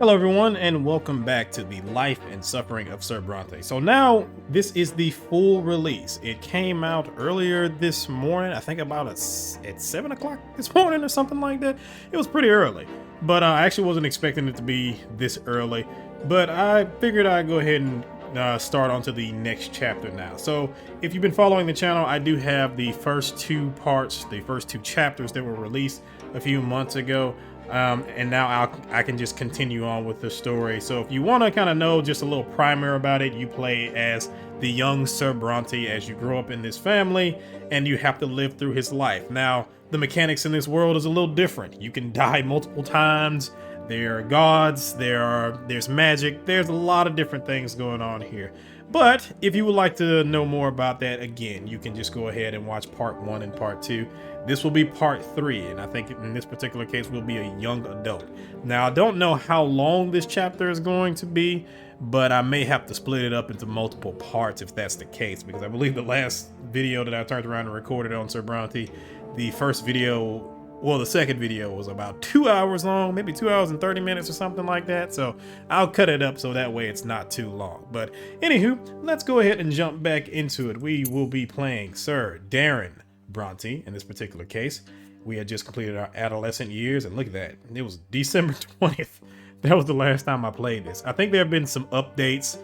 Hello everyone and welcome back to the life and suffering of Sir Brante. So now this is the full release. It came out earlier this morning, I think about at 7 o'clock this morning or something like that. It was pretty early, but I actually wasn't expecting it to be this early, but I figured I'd go ahead and start onto the next chapter now. So if you've been following the channel, I do have the first two parts, the first two chapters that were released a few months ago. And now I can just continue on with the story. So if you want to kind of know just a little primer about it, you play as the young Sir Brante as you grow up in this family and you have to live through his life. Now, the mechanics in this world is a little different. You can die multiple times. There are gods, there's magic, there's a lot of different things going on here. But if you would like to know more about that, again, you can just go ahead and watch part 1 and part 2. This will be part 3, and I think in this particular case will be a young adult. Now, I don't know how long this chapter is going to be, but I may have to split it up into multiple parts if that's the case, because I believe the last video that I turned around and recorded on Sir Brante, the first video, well, the second video was about 2 hours long, maybe 2 hours and 30 minutes or something like that. So I'll cut it up so that way it's not too long. But anywho, let's go ahead and jump back into it. We will be playing Sir Darren Brante in this particular case. We had just completed our adolescent years, and look at that. It was December 20th. That was the last time I played this. I think there have been some updates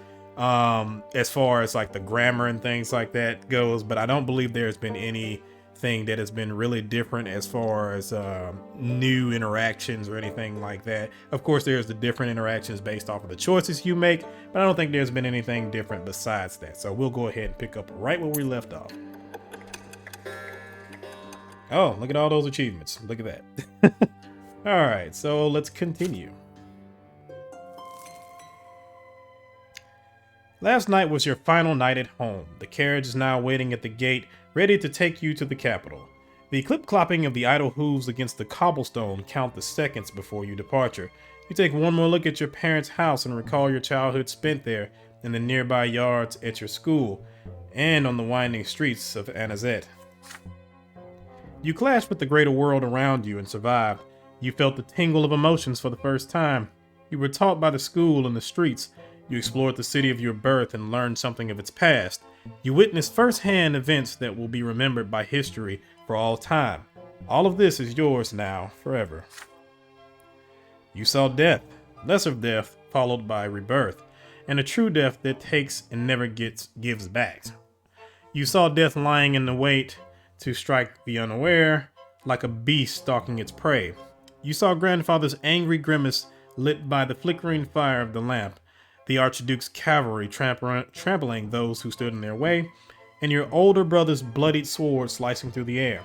as far as like the grammar and things like that goes, but I don't believe there's been anything that has been really different as far as new interactions or anything like that. Of course, there's the different interactions based off of the choices you make, but I don't think there's been anything different besides that. So we'll go ahead and pick up right where we left off. Oh, look at all those achievements. Look at that. All right, so let's continue. Last night was your final night at home. The carriage is now waiting at the gate, ready to take you to the capital. The clip-clopping of the idle hooves against the cobblestone count the seconds before your departure. You take one more look at your parents' house and recall your childhood spent there, in the nearby yards at your school, and on the winding streets of Anazet. You clashed with the greater world around you and survived. You felt the tingle of emotions for the first time. You were taught by the school and the streets. You explored the city of your birth and learned something of its past. You witnessed firsthand events that will be remembered by history for all time. All of this is yours now, forever. You saw death, lesser death followed by rebirth, and a true death that takes and never gives back. You saw death lying in the wait to strike the unaware, like a beast stalking its prey. You saw grandfather's angry grimace lit by the flickering fire of the lamp, the Archduke's cavalry trampling those who stood in their way, and your older brother's bloodied sword slicing through the air.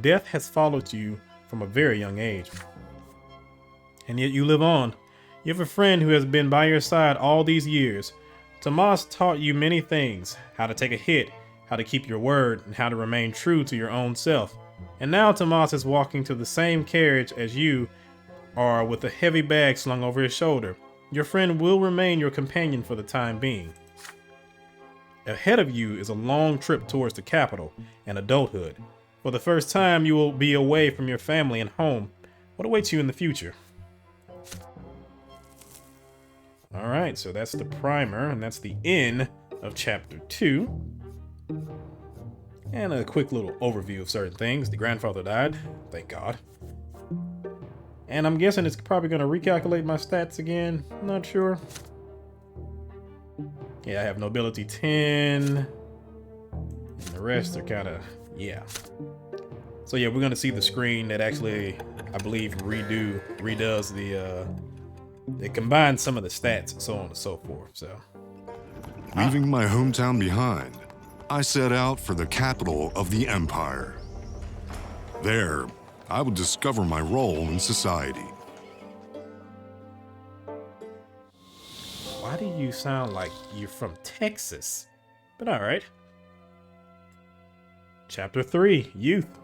Death has followed you from a very young age. And yet you live on. You have a friend who has been by your side all these years. Tomas taught you many things, how to take a hit, how to keep your word, and how to remain true to your own self. And now Tomas is walking to the same carriage as you are with a heavy bag slung over his shoulder. Your friend will remain your companion for the time being. Ahead of you is a long trip towards the capital and adulthood. For the first time, you will be away from your family and home. What awaits you in the future? All right, so that's the primer, and that's the end of chapter 2. And a quick little overview of certain things. The grandfather died, thank God. And I'm guessing it's probably going to recalculate my stats again. Not sure. Yeah, I have nobility 10. And the rest are kind of, yeah. So yeah, we're going to see the screen that actually, I believe, redoes the, it combines some of the stats and so on and so forth, so. Leaving my hometown behind, I set out for the capital of the empire. There, I would discover my role in society. Why do you sound like you're from Texas? But all right. Chapter 3, Youth.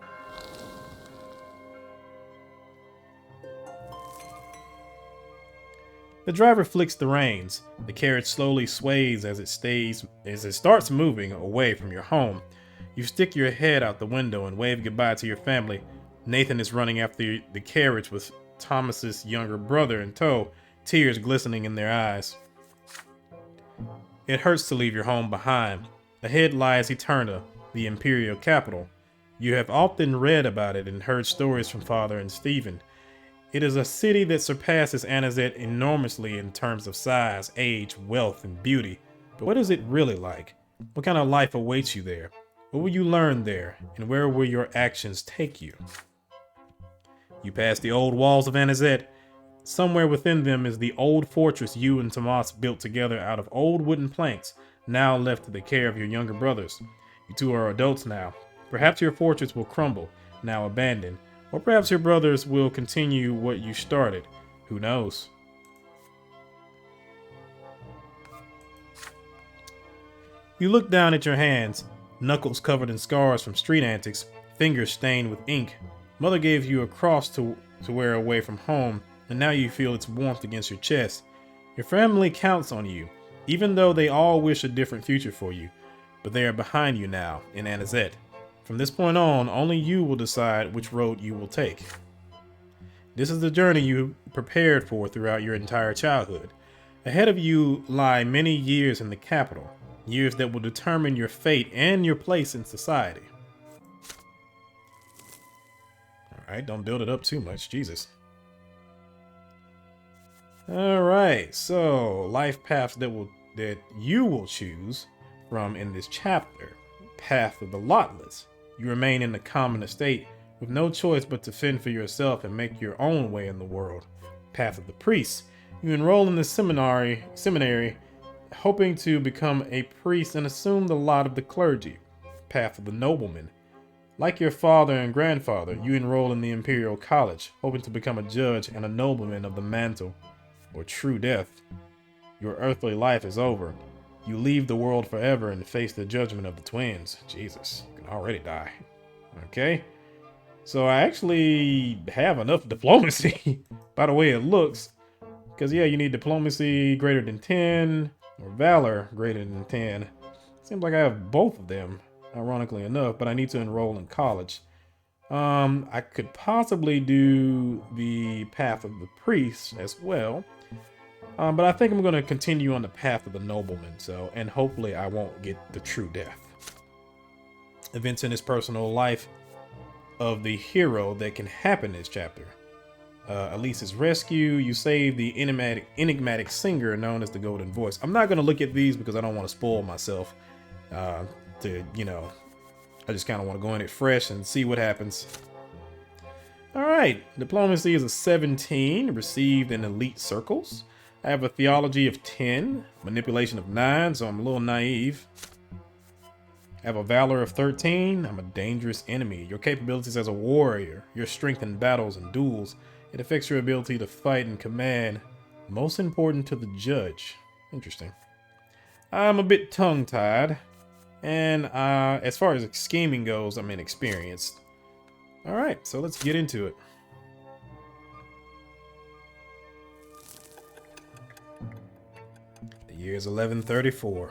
The driver flicks the reins. The carriage slowly sways as it starts moving away from your home. You stick your head out the window and wave goodbye to your family. Nathan is running after the carriage with Thomas's younger brother in tow, tears glistening in their eyes. It hurts to leave your home behind. Ahead lies Eternia, the imperial capital. You have often read about it and heard stories from Father and Stephen. It is a city that surpasses Anazet enormously in terms of size, age, wealth, and beauty. But what is it really like? What kind of life awaits you there? What will you learn there? And where will your actions take you? You pass the old walls of Anazet. Somewhere within them is the old fortress you and Tomas built together out of old wooden planks, now left to the care of your younger brothers. You two are adults now. Perhaps your fortress will crumble, now abandoned, or perhaps your brothers will continue what you started. Who knows? You look down at your hands, knuckles covered in scars from street antics, fingers stained with ink. Mother gave you a cross to wear away from home, and now you feel its warmth against your chest. Your family counts on you, even though they all wish a different future for you, but they are behind you now in Anazet. From this point on, only you will decide which road you will take. This is the journey you prepared for throughout your entire childhood. Ahead of you lie many years in the capital, years that will determine your fate and your place in society. Alright, don't build it up too much, Jesus. Alright, so life paths that you will choose from in this chapter. Path of the Lotless. You remain in the common estate with no choice but to fend for yourself and make your own way in the world. Path of the Priests. You enroll in the seminary, hoping to become a priest and assume the lot of the clergy. Path of the Nobleman. Like your father and grandfather, you enroll in the Imperial College, hoping to become a judge and a nobleman of the mantle, or true death. Your earthly life is over. You leave the world forever and face the judgment of the twins. Jesus, you can already die. Okay? So I actually have enough diplomacy, by the way it looks. Because yeah, you need diplomacy greater than 10, or valor greater than 10. Seems like I have both of them, ironically enough, but I need to enroll in college. I could possibly do the Path of the Priest as well. But I think I'm going to continue on the Path of the Nobleman, and hopefully I won't get the true death. Events in his personal life of the hero that can happen in this chapter. Elise's rescue, you save the enigmatic singer known as the Golden Voice. I'm not going to look at these because I don't want to spoil myself. I just kind of want to go in it fresh and see what happens. Alright, diplomacy is a 17, received in elite circles. I have a theology of 10, manipulation of 9, so I'm a little naive. I have a valor of 13, I'm a dangerous enemy. Your capabilities as a warrior, your strength in battles and duels, it affects your ability to fight and command. Most important to the judge. Interesting. I'm a bit tongue-tied, and as far as scheming goes, I'm inexperienced. Alright, so let's get into it. The year is 1134.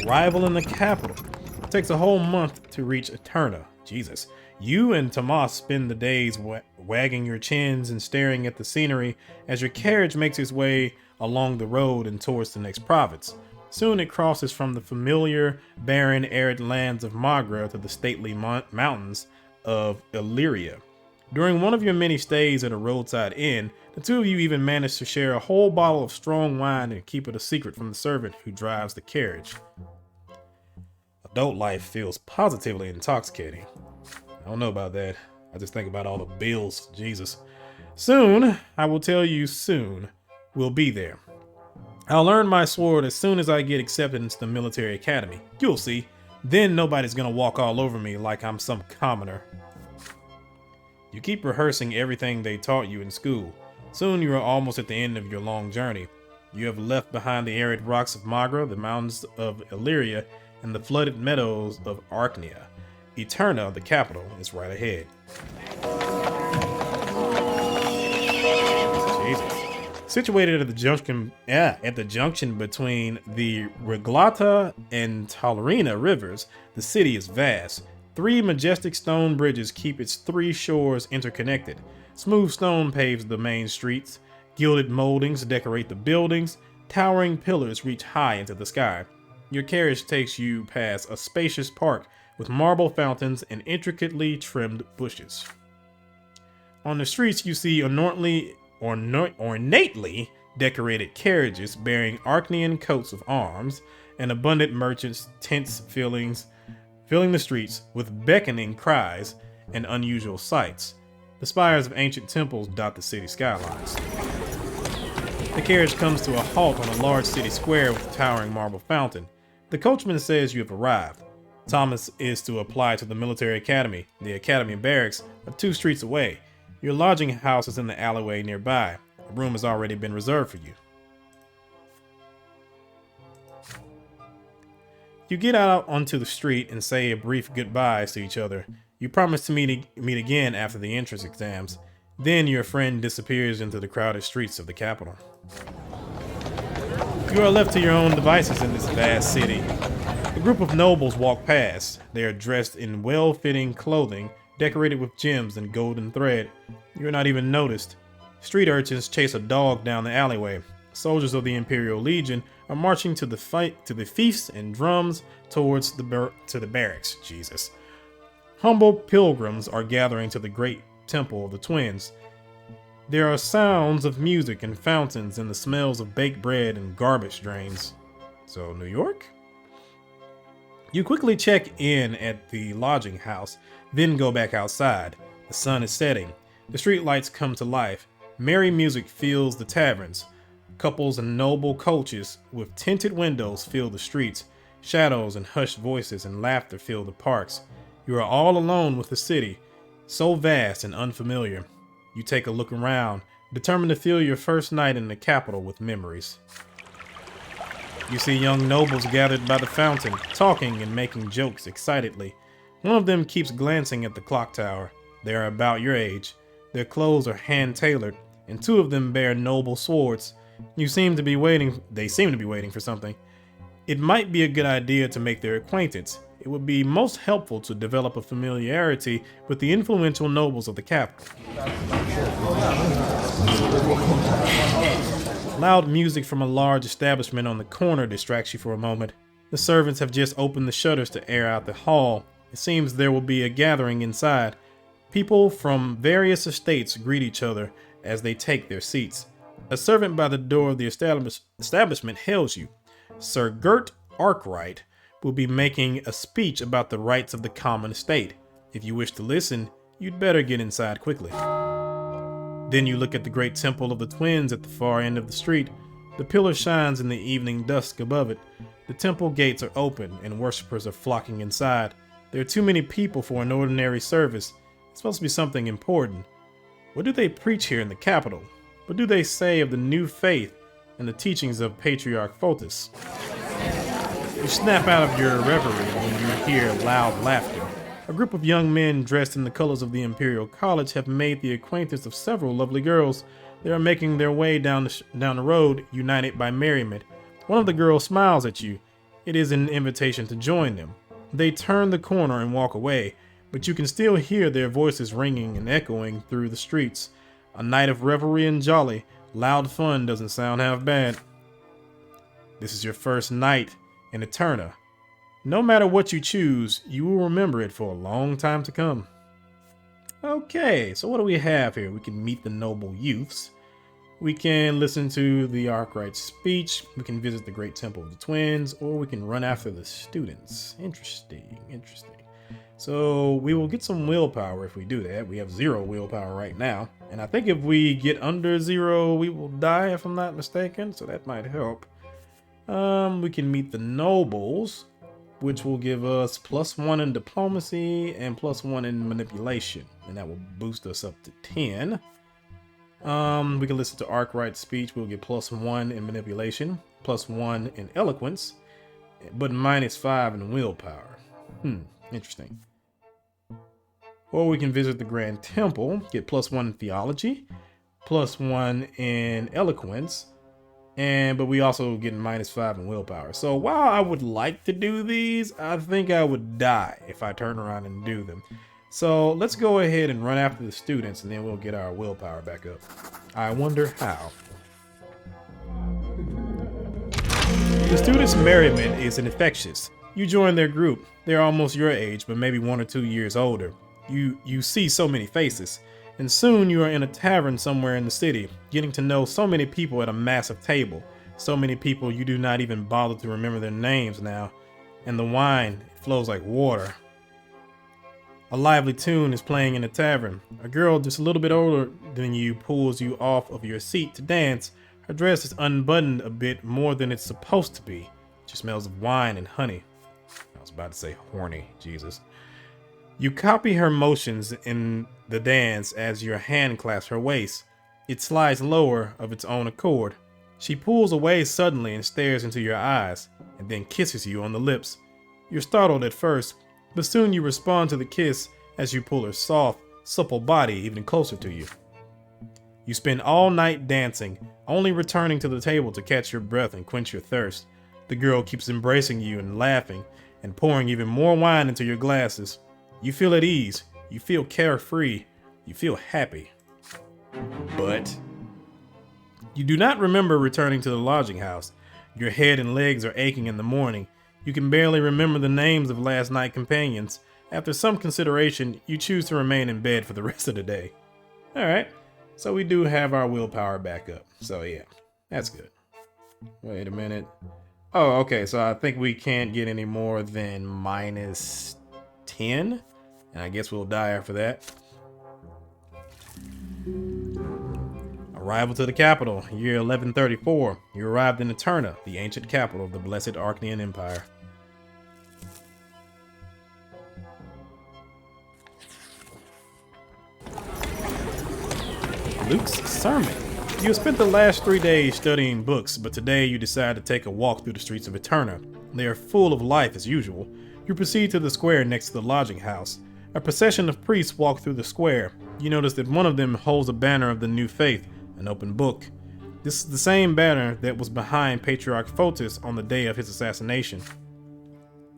Arrival in the capital. It takes a whole month to reach Eternia. Jesus. You and Tomas spend the days wagging your chins and staring at the scenery as your carriage makes its way along the road and towards the next province. Soon it crosses from the familiar, barren, arid lands of Magra to the stately mountains of Illyria. During one of your many stays at a roadside inn, the two of you even manage to share a whole bottle of strong wine and keep it a secret from the servant who drives the carriage. Adult life feels positively intoxicating. I don't know about that. I just think about all the bills. Jesus. Soon, I will tell you soon, we'll be there. I'll learn my sword as soon as I get accepted into the military academy. You'll see. Then nobody's gonna walk all over me like I'm some commoner. You keep rehearsing everything they taught you in school. Soon you are almost at the end of your long journey. You have left behind the arid rocks of Magra, the mountains of Illyria, and the flooded meadows of Eternia. Eternia, the capital, is right ahead. Jesus. Situated at the junction between the Reglata and Talarina rivers, the city is vast. 3 majestic stone bridges keep its 3 shores interconnected. Smooth stone paves the main streets. Gilded moldings decorate the buildings. Towering pillars reach high into the sky. Your carriage takes you past a spacious park with marble fountains and intricately trimmed bushes. On the streets, you see ornately decorated carriages bearing Arcanian coats of arms and abundant merchants' tents filling the streets with beckoning cries and unusual sights. The spires of ancient temples dot the city skylines. The carriage comes to a halt on a large city square with a towering marble fountain. The coachman says you have arrived. Thomas is to apply to the military academy. The academy barracks are 2 streets away. Your lodging house is in the alleyway nearby. A room has already been reserved for you. You get out onto the street and say a brief goodbye to each other. You promise to meet again after the entrance exams. Then your friend disappears into the crowded streets of the capital. You are left to your own devices in this vast city. A group of nobles walk past. They are dressed in well-fitting clothing, decorated with gems and golden thread. You are not even noticed. Street urchins chase a dog down the alleyway. Soldiers of the Imperial Legion are marching to the fiefs and drums towards the barracks. Jesus. Humble pilgrims are gathering to the great temple of the twins. There are sounds of music and fountains and the smells of baked bread and garbage drains. So, New York? You quickly check in at the lodging house, then go back outside. The sun is setting. The street lights come to life. Merry music fills the taverns. Couples and noble coaches with tinted windows fill the streets. Shadows and hushed voices and laughter fill the parks. You are all alone with the city, so vast and unfamiliar. You take a look around, determined to fill your first night in the capital with memories. You see young nobles gathered by the fountain, talking and making jokes excitedly. One of them keeps glancing at the clock tower. They are about your age. Their clothes are hand-tailored, and 2 of them bear noble swords. They seem to be waiting for something. It might be a good idea to make their acquaintance. It would be most helpful to develop a familiarity with the influential nobles of the capital. Loud music from a large establishment on the corner distracts you for a moment. The servants have just opened the shutters to air out the hall. It seems there will be a gathering inside. People from various estates greet each other as they take their seats. A servant by the door of the establishment hails you. Sir Gert Arkwright will be making a speech about the rights of the common estate. If you wish to listen, you'd better get inside quickly. Then you look at the great temple of the twins at the far end of the street. The pillar shines in the evening dusk above it. The temple gates are open and worshippers are flocking inside. There are too many people for an ordinary service. It's supposed to be something important. What do they preach here in the capital? What do they say of the new faith and the teachings of Patriarch Photis? You snap out of your reverie when you hear loud laughter. A group of young men dressed in the colors of the Imperial College have made the acquaintance of several lovely girls. They are making their way down the road, united by merriment. One of the girls smiles at you. It is an invitation to join them. They turn the corner and walk away, but you can still hear their voices ringing and echoing through the streets. A night of revelry and jolly. Loud fun doesn't sound half bad. This is your first night in Eternia. No matter what you choose, you will remember it for a long time to come. Okay, so what do we have here? We can meet the noble youths. We can listen to the Arkwright's speech. We can visit the great temple of the twins, or we can run after the students. Interesting. So we will get some willpower if we do that. We have 0 willpower right now. And I think if we get under 0, we will die if I'm not mistaken. So that might help. We can meet the nobles, which will give us +1 in diplomacy and +1 in manipulation. And that will boost us up to 10. We can listen to Arkwright's speech. We'll get +1 in manipulation, +1 in eloquence, but -5 in willpower. Interesting. Or we can visit the Grand Temple, get +1 in theology, +1 in eloquence, but we also get -5 in willpower. So while I would like to do these, I think I would die if I turn around and do them. So let's go ahead and run after the students and then we'll get our willpower back up. I wonder how. The students' merriment is infectious. You join their group. They're almost your age, but maybe 1 or 2 years older. You see so many faces. And soon you are in a tavern somewhere in the city, getting to know so many people at a massive table. So many people you do not even bother to remember their names now. And the wine flows like water. A lively tune is playing in the tavern. A girl just a little bit older than you pulls you off of your seat to dance. Her dress is unbuttoned a bit more than it's supposed to be. She smells of wine and honey. I was about to say horny, Jesus. You copy her motions in the dance as your hand clasps her waist. It slides lower of its own accord. She pulls away suddenly and stares into your eyes, and then kisses you on the lips. You're startled at first, but soon you respond to the kiss as you pull her soft, supple body even closer to you. You spend all night dancing, only returning to the table to catch your breath and quench your thirst. The girl keeps embracing you and laughing and pouring even more wine into your glasses. You feel at ease, you feel carefree, you feel happy. But you do not remember returning to the lodging house. Your head and legs are aching in the morning. You can barely remember the names of last night's companions. After some consideration, you choose to remain in bed for the rest of the day. Alright, so we do have our willpower back up. So yeah, that's good. Wait a minute. Oh, okay, so I think we can't get any more than minus 10. And I guess we'll die after that. Arrival to the capital, year 1134. You arrived in Eternia, the ancient capital of the blessed Archnean Empire. Luke's sermon. You have spent the last 3 days studying books, but today you decide to take a walk through the streets of Eternia. They are full of life as usual. You proceed to the square next to the lodging house. A procession of priests walk through the square. You notice that one of them holds a banner of the new faith, an open book. This is the same banner that was behind Patriarch Photis on the day of his assassination.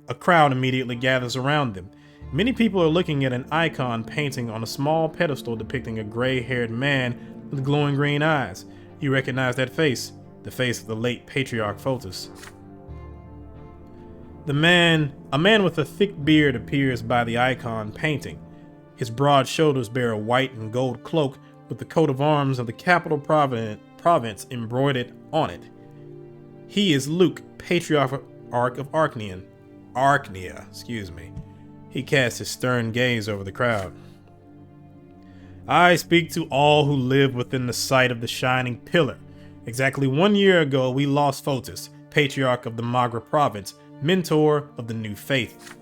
A crowd immediately gathers around them. Many people are looking at an icon painting on a small pedestal depicting a gray-haired man with glowing green eyes. You recognize that face, the face of the late Patriarch Photis. A man with a thick beard appears by the icon painting. His broad shoulders bear a white and gold cloak with the coat of arms of the capital province embroidered on it. He is Luke, Patriarch of Archnia. He casts his stern gaze over the crowd. I speak to all who live within the sight of the shining pillar. Exactly 1 year ago, we lost Photis, Patriarch of the Magra province, mentor of the new faith.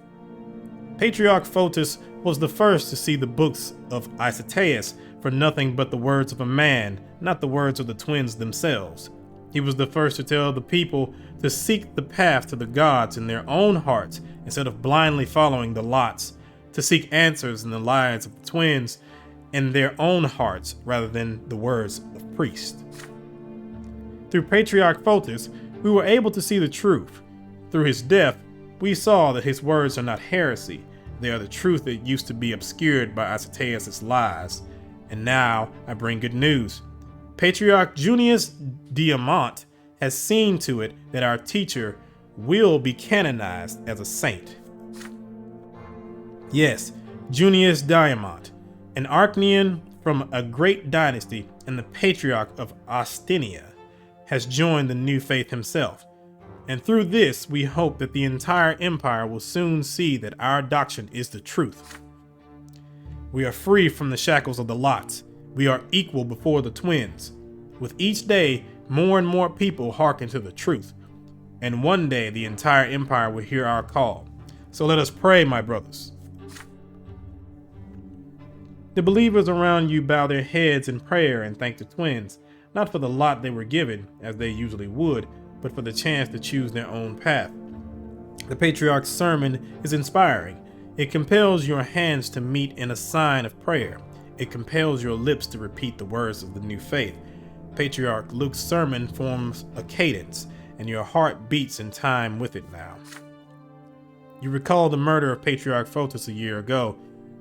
Patriarch Photis was the first to see the books of Isateus for nothing but the words of a man, not the words of the twins themselves. He was the first to tell the people to seek the path to the gods in their own hearts instead of blindly following the lots, to seek answers in the lives of the twins in their own hearts rather than the words of priests. Through Patriarch Photis, we were able to see the truth. Through his death, we saw that his words are not heresy. They are the truth that used to be obscured by Isateus' lies. And now I bring good news. Patriarch Junius Diamant has seen to it that our teacher will be canonized as a saint. Yes, Junius Diamant, an Archnean from a great dynasty and the Patriarch of Eternia, has joined the new faith himself. And through this, we hope that the entire empire will soon see that our doctrine is the truth. We are free from the shackles of the lots. We are equal before the twins. With each day, more and more people hearken to the truth. And one day, the entire empire will hear our call. So let us pray, my brothers. The believers around you bow their heads in prayer and thank the twins, not for the lot they were given, as they usually would, but for the chance to choose their own path. The Patriarch's sermon is inspiring. It compels your hands to meet in a sign of prayer. It compels your lips to repeat the words of the new faith. Patriarch Luke's sermon forms a cadence, and your heart beats in time with it now. You recall the murder of Patriarch Photis a year ago.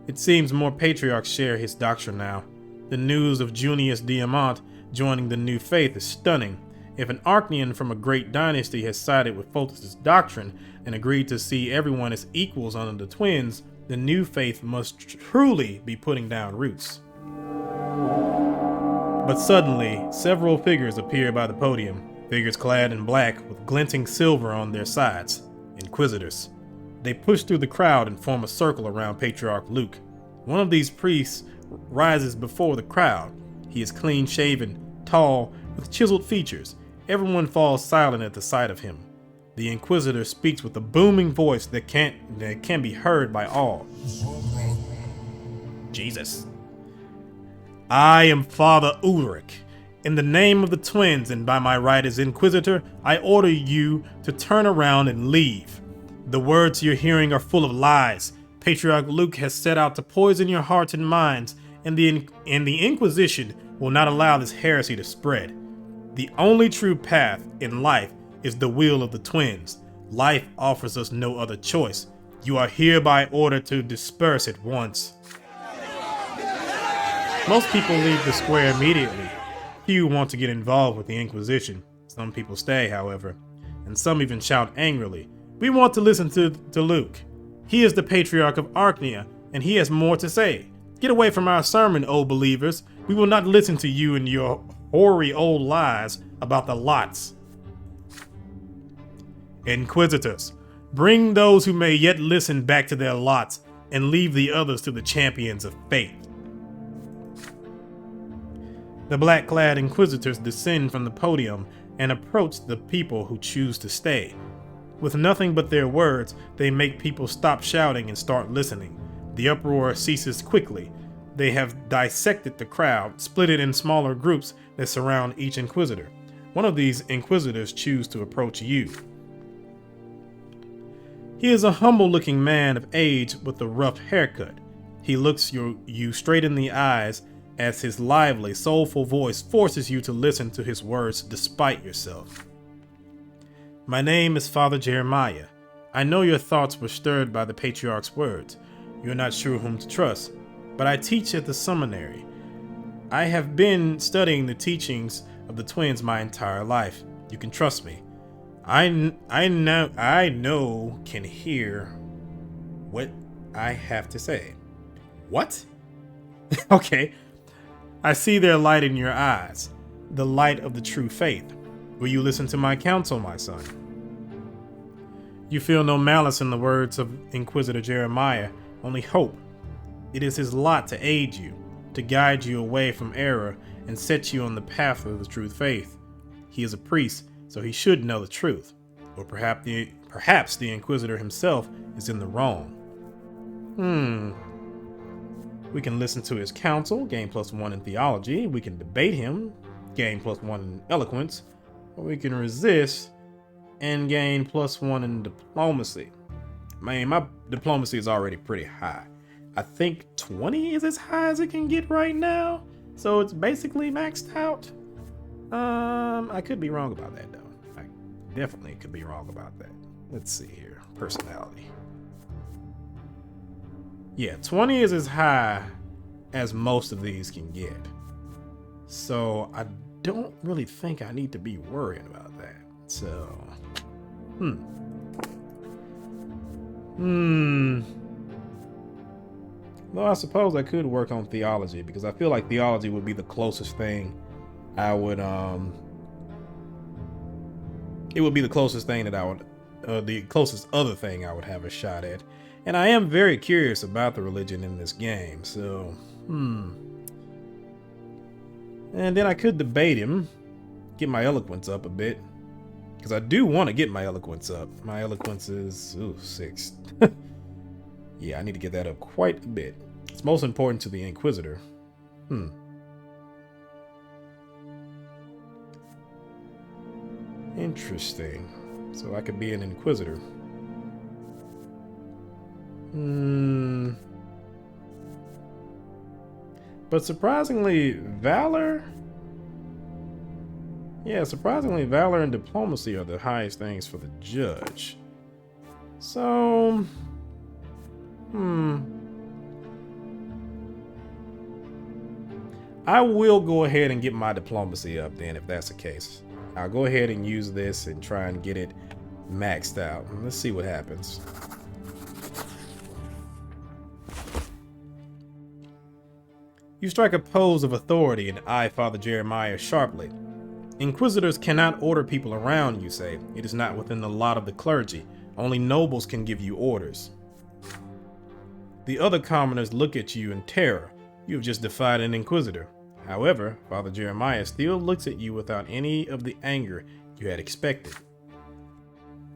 It seems more patriarchs share his doctrine now. The news of Junius Diamant joining the new faith is stunning. If an Archnean from a great dynasty has sided with Photis' doctrine and agreed to see everyone as equals under the twins, the new faith must truly be putting down roots. But suddenly, several figures appear by the podium, figures clad in black with glinting silver on their sides, Inquisitors. They push through the crowd and form a circle around Patriarch Luke. One of these priests rises before the crowd. He is clean-shaven, tall, with chiseled features. Everyone falls silent at the sight of him. The Inquisitor speaks with a booming voice that can be heard by all. Jesus. I am Father Ulrich. In the name of the twins and by my right as Inquisitor, I order you to turn around and leave. The words you're hearing are full of lies. Patriarch Luke has set out to poison your hearts and minds, and the Inquisition will not allow this heresy to spread. The only true path in life is the will of the twins. Life offers us no other choice. You are hereby ordered to disperse at once. Most people leave the square immediately. Few want to get involved with the Inquisition. Some people stay, however, and some even shout angrily. We want to listen to Luke. He is the Patriarch of Archnia, and he has more to say. Get away from our sermon, O believers. We will not listen to you and your hoary old lies about the lots. Inquisitors, bring those who may yet listen back to their lots, and leave the others to the champions of faith. The black-clad Inquisitors descend from the podium and approach the people who choose to stay. With nothing but their words, they make people stop shouting and start listening. The uproar ceases quickly. They have dissected the crowd, split it in smaller groups that surround each Inquisitor. One of these Inquisitors chooses to approach you. He is a humble-looking man of age with a rough haircut. He looks you straight in the eyes as his lively, soulful voice forces you to listen to his words despite yourself. My name is Father Jeremiah. I know your thoughts were stirred by the Patriarch's words. You're not sure whom to trust, but I teach at the seminary. I have been studying the teachings of the twins my entire life. You can trust me. I know, can hear what I have to say. What? Okay. I see their light in your eyes, the light of the true faith. Will you listen to my counsel, my son? You feel no malice in the words of Inquisitor Jeremiah, only hope. It is his lot to aid you, to guide you away from error and set you on the path of the true faith. He is a priest, so he should know the truth. Or perhaps the Inquisitor himself is in the wrong. We can listen to his counsel, gain +1 in theology. We can debate him, gain +1 in eloquence. Or we can resist and gain +1 in diplomacy. Man, my diplomacy is already pretty high. I think 20 is as high as it can get right now. So it's basically maxed out. I could be wrong about that, though. I definitely could be wrong about that. Let's see here. Personality. Yeah, 20 is as high as most of these can get. So I don't really think I need to be worried about that. So, Though I suppose I could work on theology, because I feel like theology would be the closest thing I would, it would be the closest thing that I would, the closest other thing I would have a shot at. And I am very curious about the religion in this game, so, And then I could debate him, get my eloquence up a bit, because I do want to get my eloquence up. My eloquence is, 6. Yeah, I need to get that up quite a bit. It's most important to the Inquisitor. Interesting. So I could be an Inquisitor. But surprisingly, valor? Yeah, surprisingly, valor and diplomacy are the highest things for the judge. So, I will go ahead and get my diplomacy up then, if that's the case. I'll go ahead and use this and try and get it maxed out. Let's see what happens. You strike a pose of authority and eye Father Jeremiah sharply. Inquisitors cannot order people around, you say. It is not within the lot of the clergy. Only nobles can give you orders. The other commoners look at you in terror. You have just defied an inquisitor. However, Father Jeremiah still looks at you without any of the anger you had expected.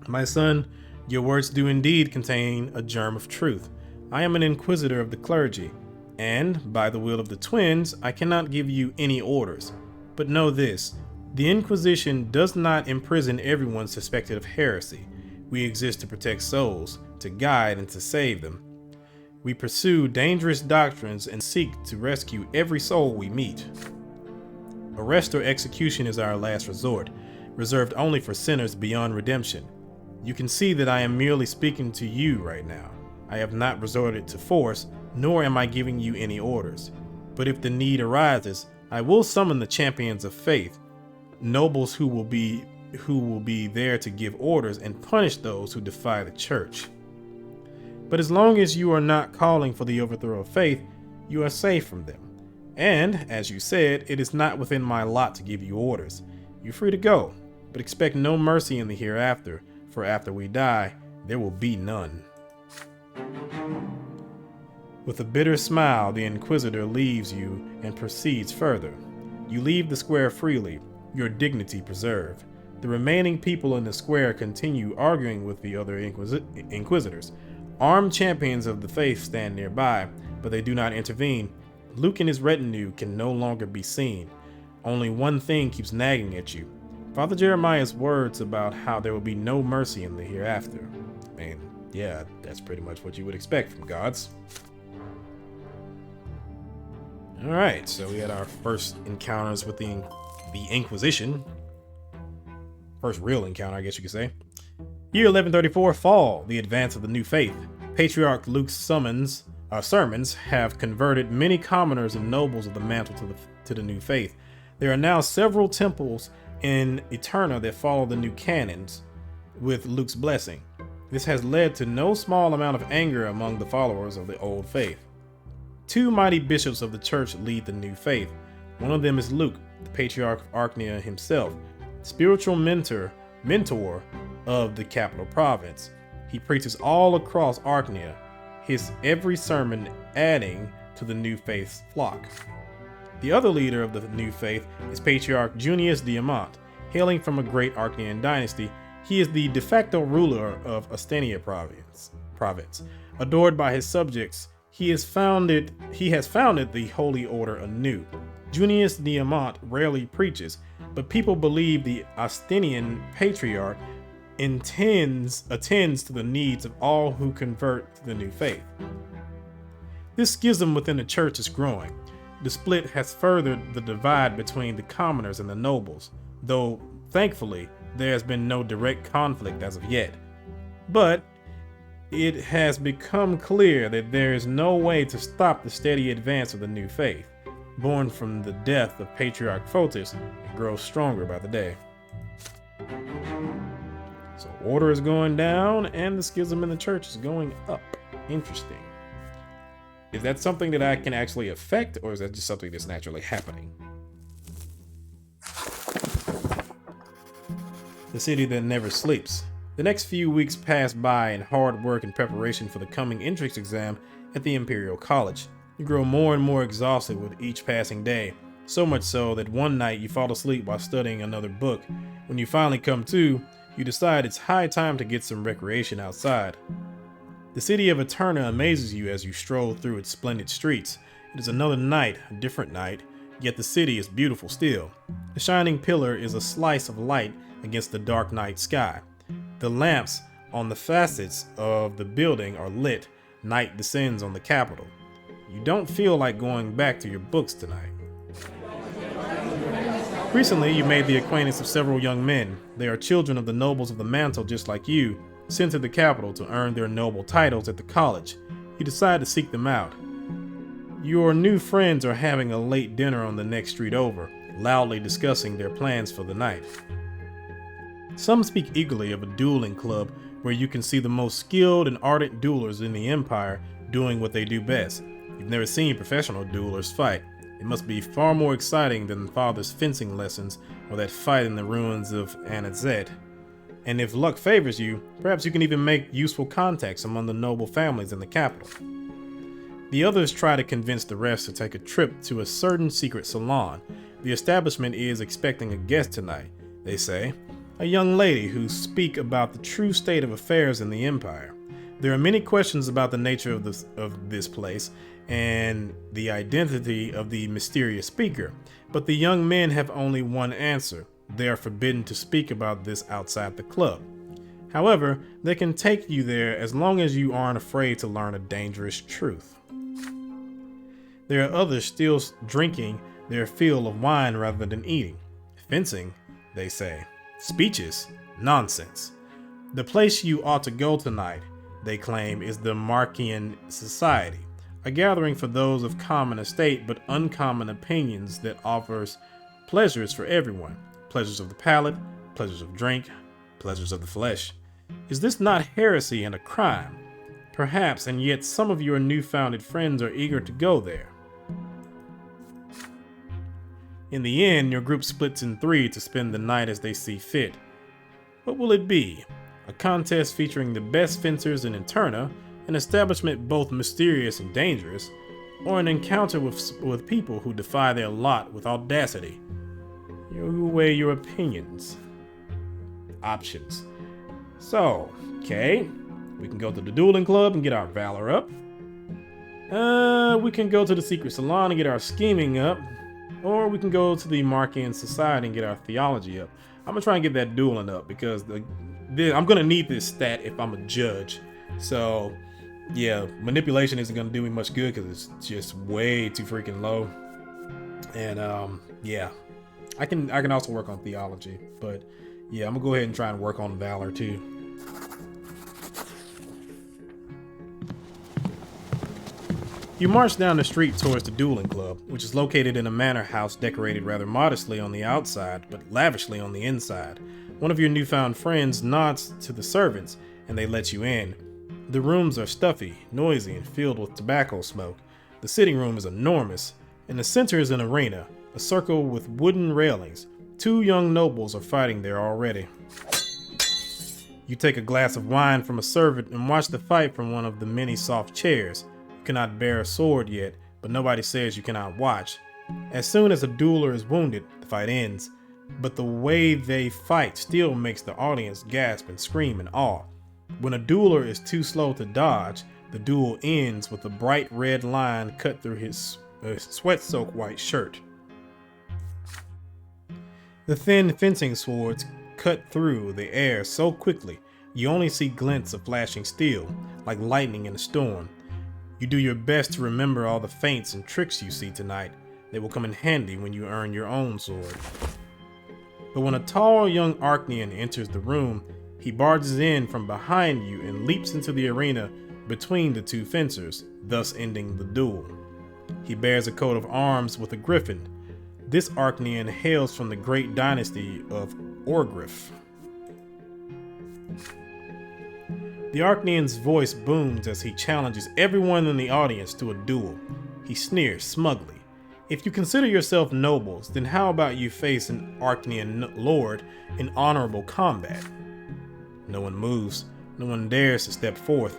My son, your words do indeed contain a germ of truth. I am an inquisitor of the clergy, and, by the will of the twins, I cannot give you any orders. But know this, the Inquisition does not imprison everyone suspected of heresy. We exist to protect souls, to guide and to save them. We pursue dangerous doctrines and seek to rescue every soul we meet. Arrest or execution is our last resort, reserved only for sinners beyond redemption. You can see that I am merely speaking to you right now. I have not resorted to force, nor am I giving you any orders. But if the need arises, I will summon the champions of faith, nobles who will be there to give orders and punish those who defy the church. But as long as you are not calling for the overthrow of faith, you are safe from them. And, as you said, it is not within my lot to give you orders. You're free to go, but expect no mercy in the hereafter, for after we die, there will be none. With a bitter smile, the Inquisitor leaves you and proceeds further. You leave the square freely, your dignity preserved. The remaining people in the square continue arguing with the other Inquisitors. Armed champions of the faith stand nearby, but they do not intervene. Luke and his retinue can no longer be seen. Only one thing keeps nagging at you. Father Jeremiah's words about how there will be no mercy in the hereafter. And yeah, that's pretty much what you would expect from gods. Alright, so we had our first encounters with the Inquisition. First real encounter, I guess you could say. Year 1134, Fall, the advance of the new faith. Patriarch Luke's sermons have converted many commoners and nobles of the mantle to the new faith. There are now several temples in Eternia that follow the new canons with Luke's blessing. This has led to no small amount of anger among the followers of the old faith. Two mighty bishops of the church lead the new faith. One of them is Luke, the Patriarch of Eternia himself, spiritual mentor of the capital province. He preaches all across Eternia, his every sermon adding to the new faith's flock. The other leader of the new faith is Patriarch Junius Diamant. Hailing from a great Eternian dynasty, he is the de facto ruler of Eternia province. Adored by his subjects, he has founded the Holy Order anew. Junius Diamant rarely preaches, but people believe the Austinian Patriarch attends to the needs of all who convert to the new faith. This schism within the church is growing. The split has furthered the divide between the commoners and the nobles, though thankfully there has been no direct conflict as of yet. But it has become clear that there is no way to stop the steady advance of the new faith, born from the death of Patriarch Photis and grows stronger by the day. So order is going down and the schism in the church is going up. Interesting. Is that something that I can actually affect, or is that just something that's naturally happening? The city that never sleeps. The next few weeks pass by in hard work and preparation for the coming entrance exam at the Imperial College. You grow more and more exhausted with each passing day, so much so that one night you fall asleep while studying another book. When you finally come to, you decide it's high time to get some recreation outside. The city of Eternia amazes you as you stroll through its splendid streets. It is another night, a different night, yet the city is beautiful still. The shining pillar is a slice of light against the dark night sky. The lamps on the facets of the building are lit. Night descends on the capital. You don't feel like going back to your books tonight. Recently, you made the acquaintance of several young men. They are children of the nobles of the mantle just like you, sent to the capital to earn their noble titles at the college. You decide to seek them out. Your new friends are having a late dinner on the next street over, loudly discussing their plans for the night. Some speak eagerly of a dueling club where you can see the most skilled and ardent duelers in the Empire doing what they do best. You've never seen professional duelers fight. It must be far more exciting than father's fencing lessons or that fight in the ruins of Anazet. And if luck favors you, perhaps you can even make useful contacts among the noble families in the capital. The others try to convince the rest to take a trip to a certain secret salon. The establishment is expecting a guest tonight, they say, a young lady who speak about the true state of affairs in the Empire. There are many questions about the nature of this place and the identity of the mysterious speaker, but the young men have only one answer. They are forbidden to speak about this outside the club. However, they can take you there as long as you aren't afraid to learn a dangerous truth. There are others still drinking their fill of wine rather than eating. Fencing, they say. Speeches? Nonsense. The place you ought to go tonight, they claim, is the Markian Society, a gathering for those of common estate but uncommon opinions that offers pleasures for everyone. Pleasures of the palate, pleasures of drink, pleasures of the flesh. Is this not heresy and a crime? Perhaps, and yet some of your new-founded friends are eager to go there. In the end, your group splits in three to spend the night as they see fit. What will it be? A contest featuring the best fencers in Eternia, an establishment both mysterious and dangerous, or an encounter with people who defy their lot with audacity? You weigh your opinions. Options. So, okay, we can go to the dueling club and get our valor up. We can go to the secret salon and get our scheming up. Or we can go to the Markian Society and get our theology up. I'm gonna try and get that dueling up because I'm gonna need this stat if I'm a judge. So, yeah, manipulation isn't gonna do me much good because it's just way too freaking low. And yeah, I can also work on theology, but yeah, I'm gonna go ahead and try and work on valor too. You march down the street towards the dueling club, which is located in a manor house decorated rather modestly on the outside, but lavishly on the inside. One of your newfound friends nods to the servants, and they let you in. The rooms are stuffy, noisy, and filled with tobacco smoke. The sitting room is enormous. In the center is an arena, a circle with wooden railings. Two young nobles are fighting there already. You take a glass of wine from a servant and watch the fight from one of the many soft chairs. Cannot bear a sword yet, but nobody says you cannot watch. As soon as a dueler is wounded, the fight ends, but the way they fight still makes the audience gasp and scream in awe. When a dueler is too slow to dodge, the duel ends with a bright red line cut through his sweat-soaked white shirt. The thin fencing swords cut through the air so quickly you only see glints of flashing steel, like lightning in a storm. You do your best to remember all the feints and tricks you see tonight. They will come in handy when you earn your own sword. But when a tall young Archnian enters the room, he barges in from behind you and leaps into the arena between the two fencers, thus ending the duel. He bears a coat of arms with a griffin. This Archnian hails from the great dynasty of Orgriff. The Archnian's voice booms as he challenges everyone in the audience to a duel. He sneers smugly. If you consider yourself nobles, then how about you face an Archnian lord in honorable combat? No one moves. No one dares to step forth.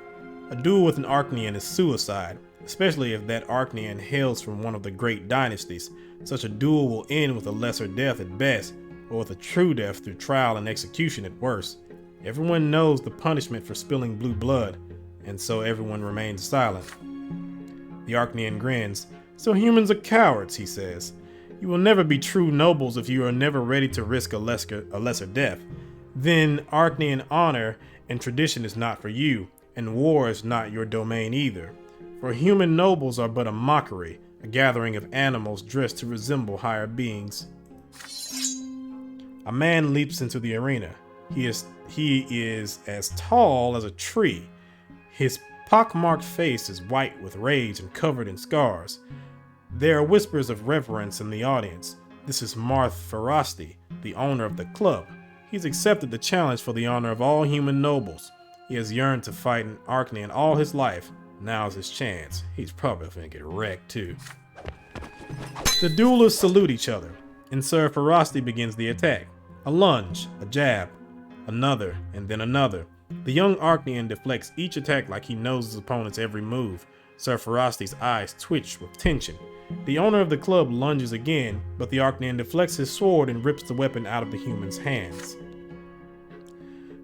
A duel with an Archnian is suicide, especially if that Archnian hails from one of the great dynasties. Such a duel will end with a lesser death at best, or with a true death through trial and execution at worst. Everyone knows the punishment for spilling blue blood, and so everyone remains silent. The Archnian grins. So humans are cowards, he says. You will never be true nobles if you are never ready to risk a lesser death. Then Archnian honor and tradition is not for you, and war is not your domain either. For human nobles are but a mockery, a gathering of animals dressed to resemble higher beings. A man leaps into the arena. He is as tall as a tree. His pockmarked face is white with rage and covered in scars. There are whispers of reverence in the audience. This is Marth Ferasti, the owner of the club. He's accepted the challenge for the honor of all human nobles. He has yearned to fight an Arachnian all his life. Now's his chance. He's probably gonna get wrecked too. The duelists salute each other, and Sir Ferasti begins the attack. A lunge, a jab, another, and then another. The young Arachnian deflects each attack like he knows his opponent's every move. Sir Ferasti's eyes twitch with tension. The owner of the club lunges again, but the Arachnian deflects his sword and rips the weapon out of the human's hands.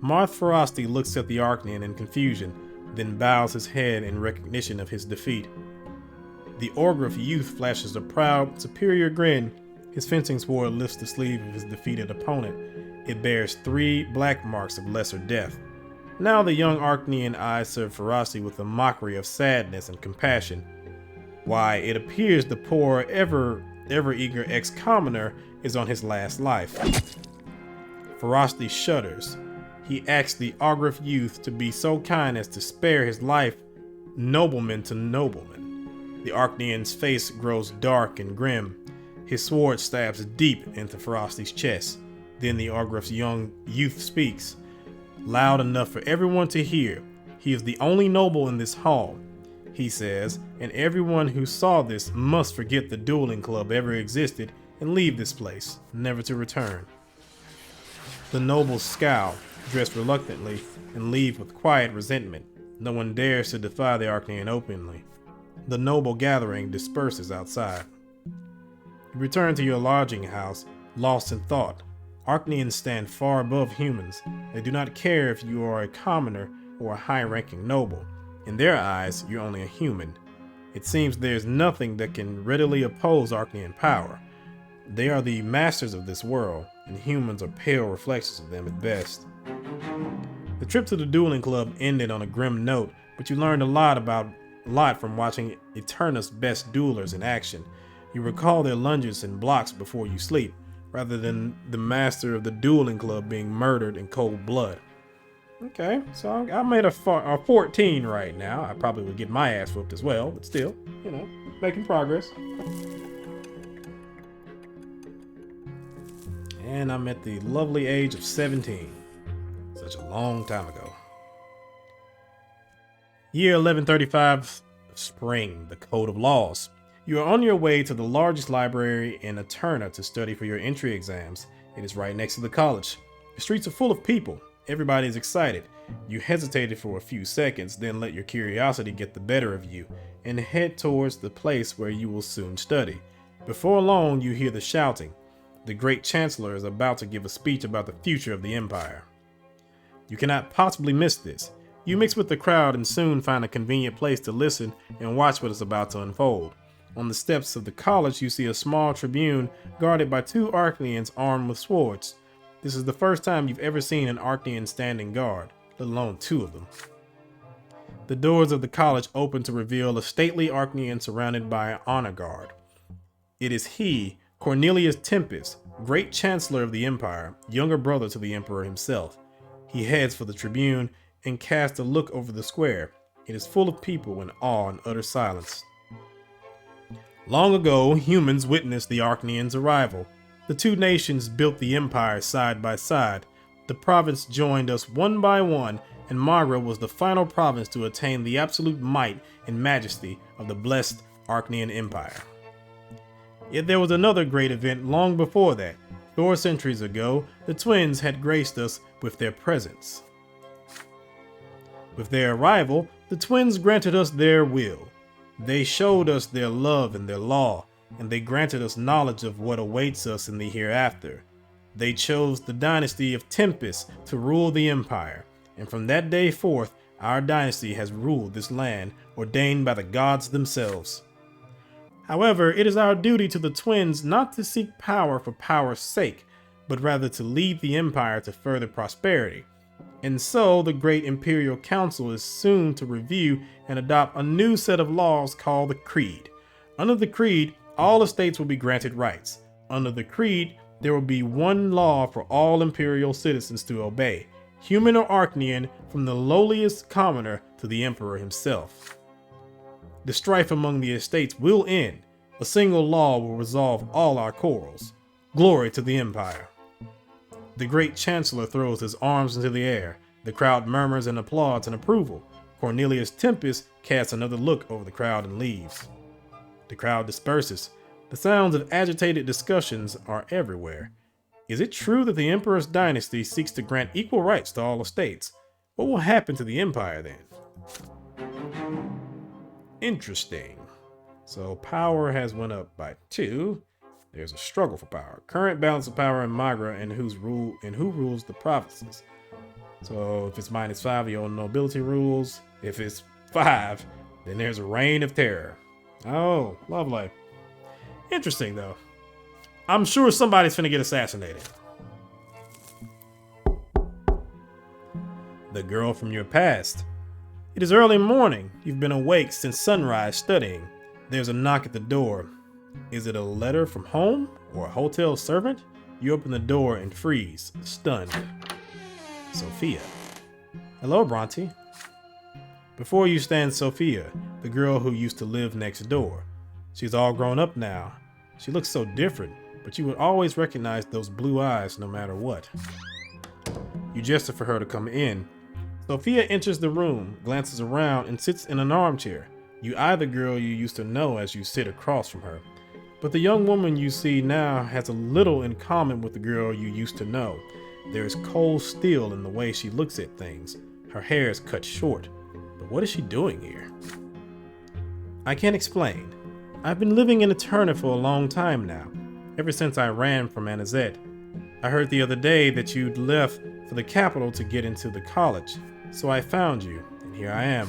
Marth Ferasti looks at the Arachnian in confusion, then bows his head in recognition of his defeat. The Orgriff youth flashes a proud, superior grin. His fencing sword lifts the sleeve of his defeated opponent. It bears 3 black marks of lesser death. Now the young Arachnian eyes Sir Ferasti with a mockery of sadness and compassion. Why, it appears the poor, ever-eager ex-commoner is on his last life. Ferasti shudders. He asks the Orgriff youth to be so kind as to spare his life, nobleman to nobleman. The Arachnian's face grows dark and grim. His sword stabs deep into Ferasti's chest. Then the Orgriff's young youth speaks, loud enough for everyone to hear. He is the only noble in this hall, he says, and everyone who saw this must forget the dueling club ever existed and leave this place, never to return. The nobles scowl, dress reluctantly, and leave with quiet resentment. No one dares to defy the Arachnian openly. The noble gathering disperses outside. You return to your lodging house, lost in thought. Arachnians stand far above humans. They do not care if you are a commoner or a high-ranking noble. In their eyes, you're only a human. It seems there's nothing that can readily oppose Arachnian power. They are the masters of this world, and humans are pale reflections of them at best. The trip to the dueling club ended on a grim note, but you learned a lot from watching Eternia's best duelers in action. You recall their lunges and blocks before you sleep, rather than the master of the dueling club being murdered in cold blood. Okay, so I made a 14 right now. I probably would get my ass whooped as well, but still, making progress. And I'm at the lovely age of 17. Such a long time ago. Year 1135, spring, the Code of Laws. You are on your way to the largest library in Eternia to study for your entry exams. It is right next to the college. The streets are full of people. Everybody is excited. You hesitated for a few seconds, then let your curiosity get the better of you, and head towards the place where you will soon study. Before long, you hear the shouting. The great chancellor is about to give a speech about the future of the empire. You cannot possibly miss this. You mix with the crowd and soon find a convenient place to listen and watch what is about to unfold. On the steps of the college, you see a small tribune guarded by 2 Arachnians armed with swords. This is the first time you've ever seen an Arachnian standing guard, let alone 2 of them. The doors of the college open to reveal a stately Arachnian surrounded by an honor guard. It is he, Cornelius Tempest, great chancellor of the empire, younger brother to the emperor himself. He heads for the tribune and casts a look over the square. It is full of people in awe and utter silence. Long ago, humans witnessed the Arachnians' arrival. The 2 nations built the empire side by side. The province joined us one by one, and Magra was the final province to attain the absolute might and majesty of the blessed Arachnian Empire. Yet there was another great event long before that. 4 centuries ago, the twins had graced us with their presence. With their arrival, the twins granted us their will. They showed us their love and their law, and they granted us knowledge of what awaits us in the hereafter. They chose the dynasty of Tempest to rule the empire, and from that day forth, our dynasty has ruled this land, ordained by the gods themselves. However, it is our duty to the twins not to seek power for power's sake, but rather to lead the empire to further prosperity. And so the Great Imperial Council is soon to review and adopt a new set of laws called the Creed. Under the Creed, all estates will be granted rights. Under the Creed, there will be one law for all Imperial citizens to obey, human or Arachnian, from the lowliest commoner to to the Emperor himself. The strife among the estates will end. A single law will resolve all our quarrels. Glory to the Empire. The great chancellor throws his arms into the air. The crowd murmurs and applauds in approval. Cornelius Tempest casts another look over the crowd and leaves. The crowd disperses. The sounds of agitated discussions are everywhere. Is it true that the Emperor's dynasty seeks to grant equal rights to all estates? What will happen to the Empire then? Interesting. So power has went up by 2. There's a struggle for power. Current balance of power in Magra and who rules the provinces. So if it's -5, the old nobility rules. If it's 5, then there's a reign of terror. Oh, lovely. Interesting though. I'm sure somebody's finna get assassinated. The girl from your past. It is early morning. You've been awake since sunrise studying. There's a knock at the door. Is it a letter from home or a hotel servant? You open the door and freeze, stunned. Sophia. Hello, Brante. Before you stands Sophia, the girl who used to live next door. She's all grown up now. She looks so different, but you would always recognize those blue eyes no matter what. You gesture for her to come in. Sophia enters the room, glances around, and sits in an armchair. You eye the girl you used to know as you sit across from her. But the young woman you see now has a little in common with the girl you used to know. There is cold steel in the way she looks at things. Her hair is cut short. But what is she doing here? I can't explain. I've been living in Eternia for a long time now, ever since I ran from Anazet. I heard the other day that you'd left for the capital to get into the college, so I found you, and here I am.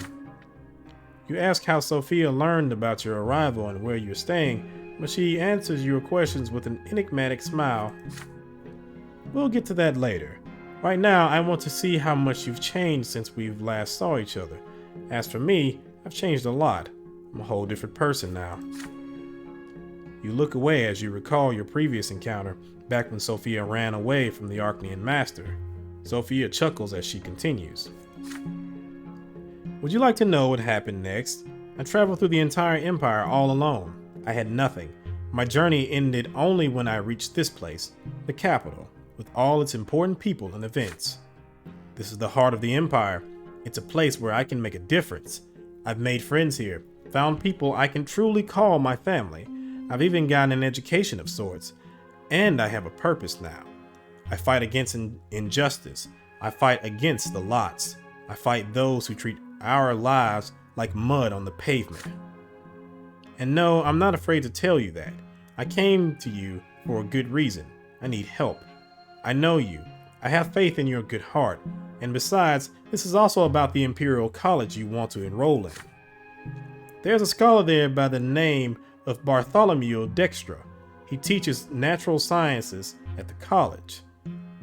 You ask how Sophia learned about your arrival and where you're staying, but she answers your questions with an enigmatic smile. We'll get to that later. Right now, I want to see how much you've changed since we last saw each other. As for me, I've changed a lot. I'm a whole different person now. You look away as you recall your previous encounter, back when Sophia ran away from the Archnean Master. Sophia chuckles as she continues. Would you like to know what happened next? I traveled through the entire empire all alone. I had nothing. My journey ended only when I reached this place, the capital, with all its important people and events. This is the heart of the empire. It's a place where I can make a difference. I've made friends here, found people I can truly call my family. I've even gotten an education of sorts. And I have a purpose now. I fight against injustice. I fight against the lots. I fight those who treat our lives like mud on the pavement. And no, I'm not afraid to tell you that. I came to you for a good reason. I need help. I know you. I have faith in your good heart. And besides, this is also about the Imperial College you want to enroll in. There's a scholar there by the name of Bartholomew Dextra. He teaches natural sciences at the college.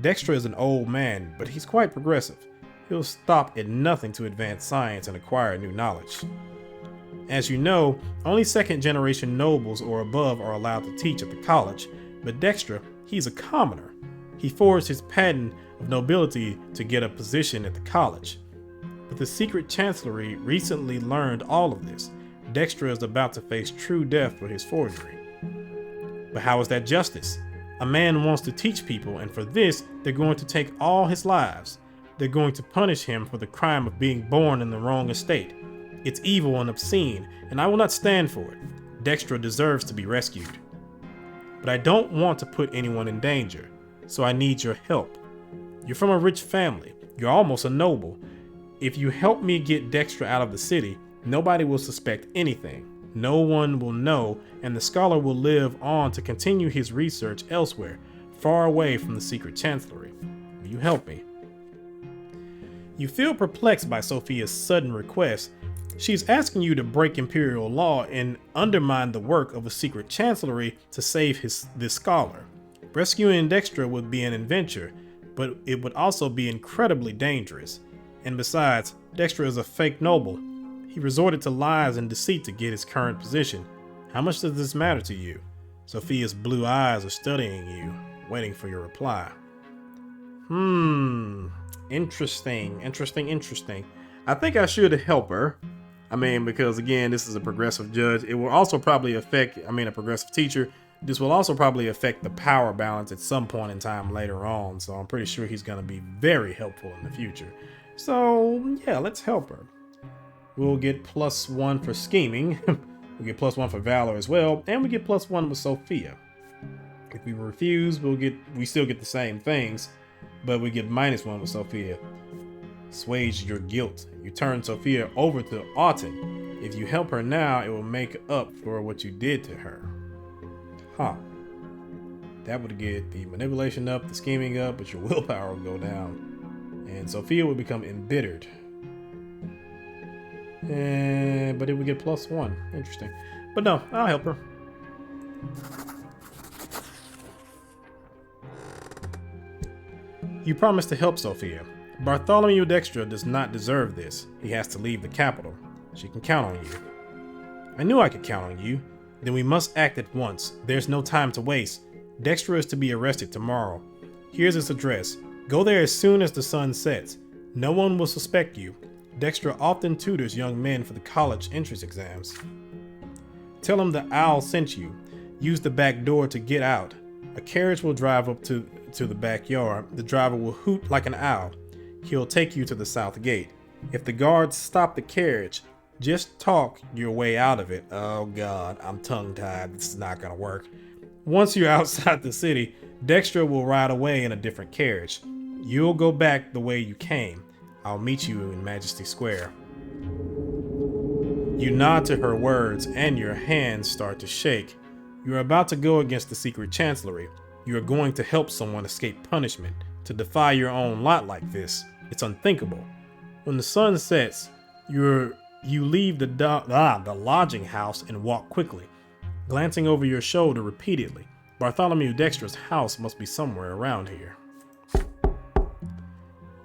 Dextra is an old man, but he's quite progressive. He'll stop at nothing to advance science and acquire new knowledge. As you know, only second-generation nobles or above are allowed to teach at the college, but Dextra, he's a commoner. He forged his patent of nobility to get a position at the college. But the secret chancellery recently learned all of this. Dextra is about to face true death for his forgery. But how is that justice? A man wants to teach people, and for this, they're going to take all his lives. They're going to punish him for the crime of being born in the wrong estate. It's evil and obscene, and I will not stand for it. Dextra deserves to be rescued. But I don't want to put anyone in danger, so I need your help. You're from a rich family. You're almost a noble. If you help me get Dextra out of the city, nobody will suspect anything. No one will know, and the scholar will live on to continue his research elsewhere, far away from the secret chancellery. Will you help me? You feel perplexed by Sophia's sudden request. She's asking you to break imperial law and undermine the work of a secret chancellery to save this scholar. Rescuing Dextra would be an adventure, but it would also be incredibly dangerous. And besides, Dextra is a fake noble. He resorted to lies and deceit to get his current position. How much does this matter to you? Sophia's blue eyes are studying you, waiting for your reply. Interesting. I think I should help her. I mean, because again, this is a progressive judge. It will also probably affect, a progressive teacher. This will also probably affect the power balance at some point in time later on. So I'm pretty sure he's going to be very helpful in the future. So yeah, let's help her. We'll get +1 for scheming. We get +1 for valor as well. And we get +1 with Sophia. If we refuse, we still get the same things, but we get -1 with Sophia. Assuage your guilt. You turn Sophia over to Autumn. If you help her now, it will make up for what you did to her. Huh. That would get the manipulation up, the scheming up, but your willpower will go down. And Sophia would become embittered. But it would get +1. Interesting. But no, I'll help her. You promised to help Sophia. Bartholomew Dextra does not deserve this. He has to leave the capital. She can count on you. I knew I could count on you. Then we must act at once. There's no time to waste. Dextra is to be arrested tomorrow. Here's his address. Go there as soon as the sun sets. No one will suspect you. Dextra often tutors young men for the college entrance exams. Tell him the owl sent you. Use the back door to get out. A carriage will drive up to the backyard. The driver will hoot like an owl. He'll take you to the south gate. If the guards stop the carriage, just talk your way out of it. Oh God, I'm tongue-tied. This is not gonna work. Once you're outside the city, Dextra will ride away in a different carriage. You'll go back the way you came. I'll meet you in Majesty Square. You nod to her words and your hands start to shake. You're about to go against the secret chancellery. You are going to help someone escape punishment. To defy your own lot like this, it's unthinkable. When the sun sets, you leave the lodging house and walk quickly, glancing over your shoulder repeatedly. Bartholomew Dextra's house must be somewhere around here.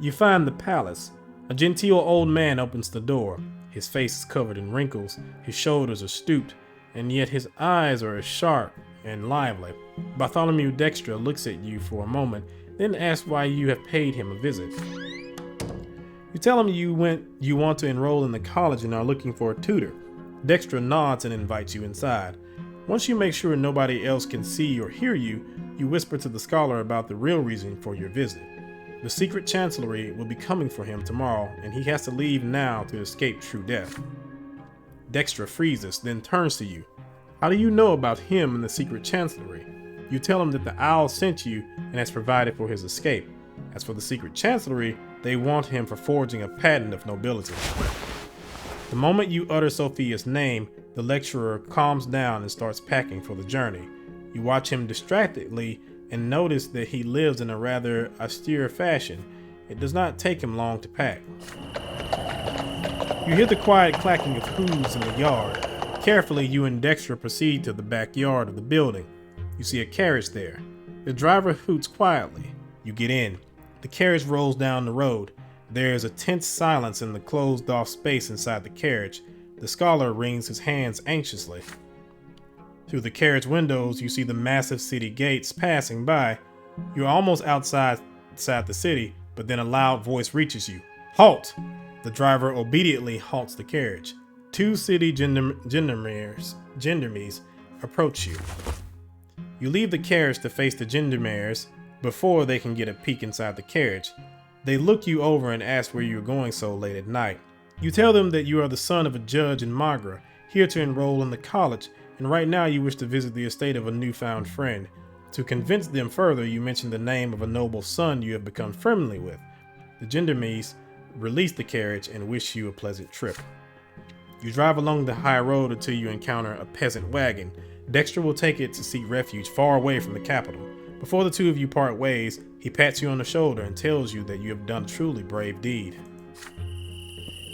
You find the palace. A genteel old man opens the door. His face is covered in wrinkles, his shoulders are stooped, and yet his eyes are as sharp and lively. Bartholomew Dextra looks at you for a moment, then asks why you have paid him a visit. You tell him you want to enroll in the college and are looking for a tutor. Dextra nods and invites you inside. Once you make sure nobody else can see or hear you, you whisper to the scholar about the real reason for your visit. The secret chancellery will be coming for him tomorrow, and he has to leave now to escape true death. Dextra freezes, then turns to you. How do you know about him and the secret chancellery? You tell him that the owl sent you and has provided for his escape. As for the secret chancellery, they want him for forging a patent of nobility. The moment you utter Sophia's name, the lecturer calms down and starts packing for the journey. You watch him distractedly and notice that he lives in a rather austere fashion. It does not take him long to pack. You hear the quiet clacking of hooves in the yard. Carefully, you and Dextra proceed to the backyard of the building. You see a carriage there. The driver hoots quietly. You get in. The carriage rolls down the road. There is a tense silence in the closed-off space inside the carriage. The scholar wrings his hands anxiously. Through the carriage windows, you see the massive city gates passing by. You're almost outside the city, but then a loud voice reaches you. Halt! The driver obediently halts the carriage. Two city gendarmes approach you. You leave the carriage to face the gendarmes before they can get a peek inside the carriage. They look you over and ask where you're going so late at night. You tell them that you are the son of a judge in Magra, here to enroll in the college, and right now you wish to visit the estate of a newfound friend. To convince them further, you mention the name of a noble son you have become friendly with. The gendarmes release the carriage and wish you a pleasant trip. You drive along the high road until you encounter a peasant wagon. Dextra will take it to seek refuge far away from the capital. Before the two of you part ways, he pats you on the shoulder and tells you that you have done a truly brave deed.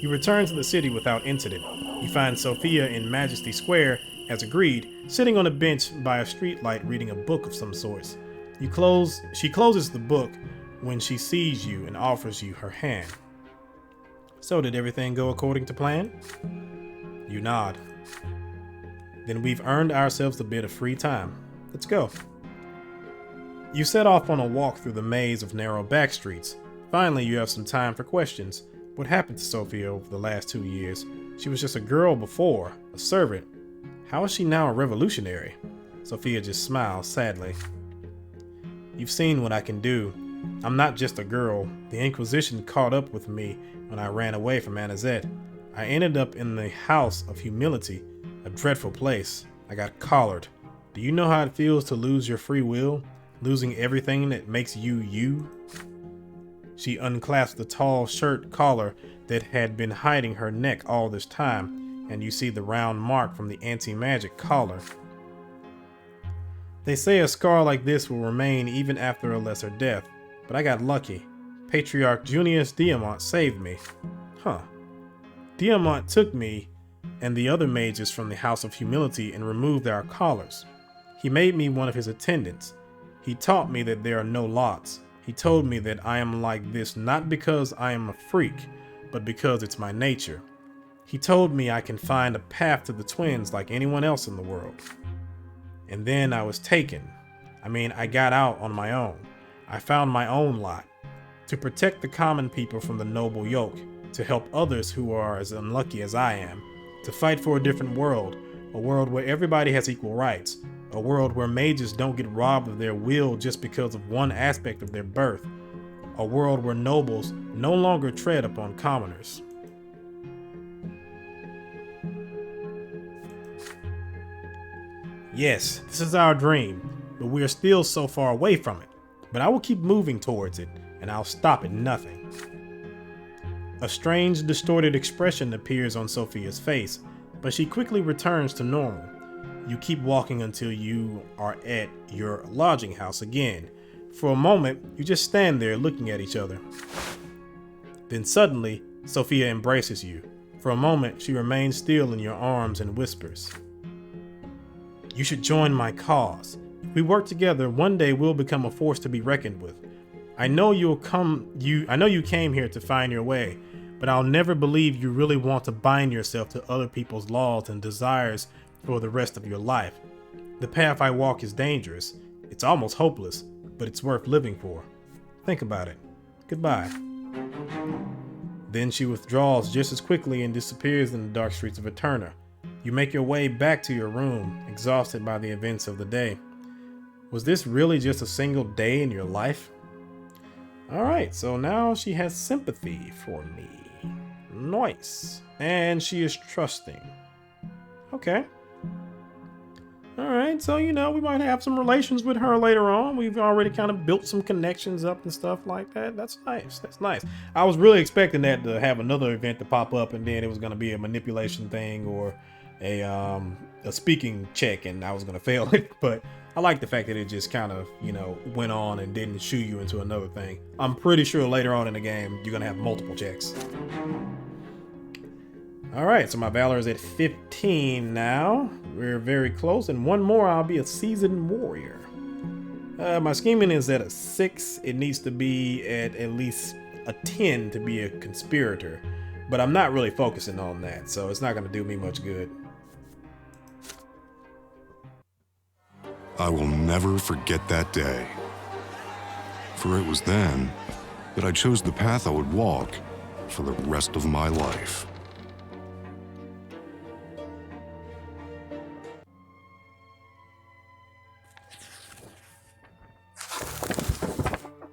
You return to the city without incident. You find Sophia in Majesty Square, as agreed, sitting on a bench by a streetlight reading a book of some sorts. She closes the book when she sees you and offers you her hand. So did everything go according to plan? You nod. Then we've earned ourselves a bit of free time. Let's go. You set off on a walk through the maze of narrow back streets. Finally, you have some time for questions. What happened to Sophia over the last 2 years? She was just a girl before, a servant. How is she now a revolutionary? Sophia just smiles sadly. You've seen what I can do. I'm not just a girl. The Inquisition caught up with me when I ran away from Anazet. I ended up in the House of Humility, a dreadful place. I got collared. Do you know how it feels to lose your free will? Losing everything that makes you you? She unclasped the tall shirt collar that had been hiding her neck all this time, and you see the round mark from the anti-magic collar. They say a scar like this will remain even after a lesser death, but I got lucky. Patriarch Junius Diamant saved me. Huh. Diamant took me and the other mages from the House of Humility and removed our collars. He made me one of his attendants. He taught me that there are no lots. He told me that I am like this not because I am a freak, but because it's my nature. He told me I can find a path to the twins like anyone else in the world. And then I was taken. I got out on my own. I found my own lot. To protect the common people from the noble yoke, to help others who are as unlucky as I am, to fight for a different world, a world where everybody has equal rights, a world where mages don't get robbed of their will just because of one aspect of their birth, a world where nobles no longer tread upon commoners. Yes, this is our dream, but we are still so far away from it. But I will keep moving towards it, and I'll stop at nothing. A strange, distorted expression appears on Sophia's face, but she quickly returns to normal. You keep walking until you are at your lodging house again. For a moment, you just stand there looking at each other. Then suddenly, Sophia embraces you. For a moment, she remains still in your arms and whispers, "You should join my cause. If we work together, one day we'll become a force to be reckoned with. I know you came here to find your way, but I'll never believe you really want to bind yourself to other people's laws and desires for the rest of your life. The path I walk is dangerous. It's almost hopeless, but it's worth living for. Think about it. Goodbye." Then she withdraws just as quickly and disappears in the dark streets of Eternia. You make your way back to your room, exhausted by the events of the day. Was this really just a single day in your life? Alright, so now she has sympathy for me. Nice. And she is trusting. Okay. Alright, so we might have some relations with her later on. We've already kind of built some connections up and stuff like that. That's nice. That's nice. I was really expecting that to have another event to pop up and then it was going to be a manipulation thing or a speaking check and I was going to fail it. But I like the fact that it just kind of, went on and didn't shoo you into another thing. I'm pretty sure later on in the game, you're going to have multiple checks. All right, so my Valor is at 15 now. We're very close, and one more, I'll be a seasoned warrior. My scheming is at a 6. It needs to be at least a 10 to be a conspirator, but I'm not really focusing on that, so it's not going to do me much good. I will never forget that day. For it was then that I chose the path I would walk for the rest of my life.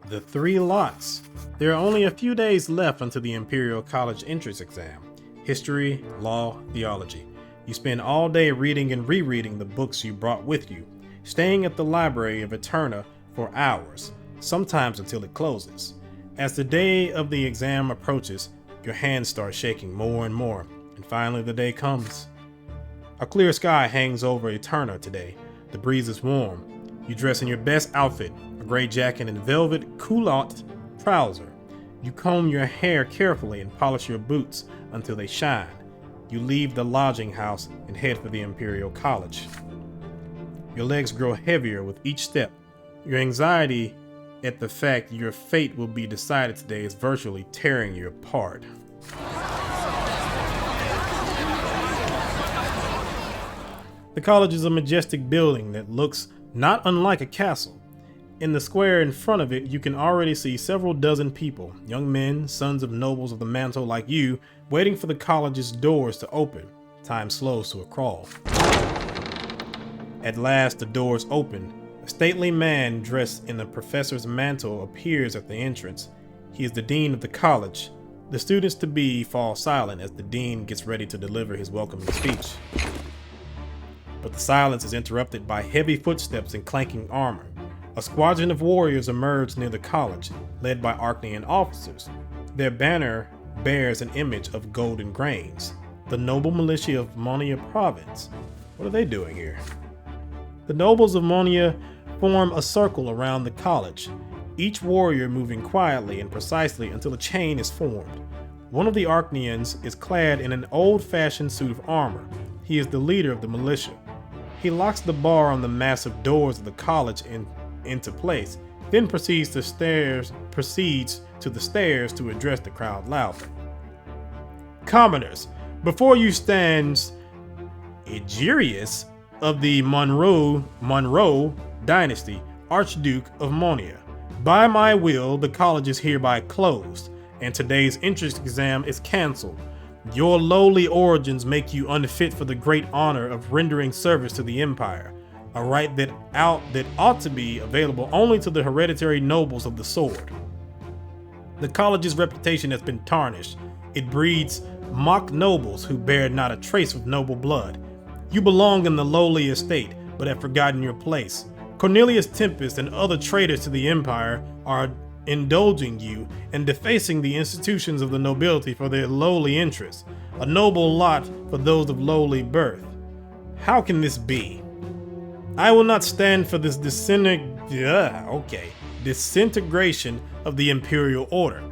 The 3 lots. There are only a few days left until the Imperial College entrance exam. History, law, theology. You spend all day reading and rereading the books you brought with you, staying at the library of Eternia for hours, sometimes until it closes. As the day of the exam approaches, your hands start shaking more and more, and finally the day comes. A clear sky hangs over Eternia today. The breeze is warm. You dress in your best outfit, a gray jacket and velvet culotte trouser. You comb your hair carefully and polish your boots until they shine. You leave the lodging house and head for the Imperial College. Your legs grow heavier with each step. Your anxiety at the fact your fate will be decided today is virtually tearing you apart. The college is a majestic building that looks not unlike a castle. In the square in front of it, you can already see several dozen people, young men, sons of nobles of the mantle like you, waiting for the college's doors to open. Time slows to a crawl. At last, the doors open. A stately man dressed in a professor's mantle appears at the entrance. He is the dean of the college. The students-to-be fall silent as the dean gets ready to deliver his welcoming speech. But the silence is interrupted by heavy footsteps and clanking armor. A squadron of warriors emerge near the college, led by Arcanian officers. Their banner bears an image of golden grains. The noble militia of Monia province. What are they doing here? The nobles of Monia form a circle around the college, each warrior moving quietly and precisely until a chain is formed. One of the Arcanians is clad in an old-fashioned suit of armor. He is the leader of the militia. He locks the bar on the massive doors of the college into place, then proceeds to the stairs to address the crowd loudly. Commoners, before you stands Egerius of the Monroe dynasty, Archduke of Monia. By my will, the college is hereby closed, and today's entrance exam is cancelled. Your lowly origins make you unfit for the great honor of rendering service to the Empire, a right that ought to be available only to the hereditary nobles of the sword. The college's reputation has been tarnished. It breeds mock nobles who bear not a trace of noble blood. You belong in the lowly estate, but have forgotten your place. Cornelius Tempest and other traitors to the Empire are indulging you and defacing the institutions of the nobility for their lowly interests, a noble lot for those of lowly birth. How can this be? I will not stand for this disintegration of the imperial order.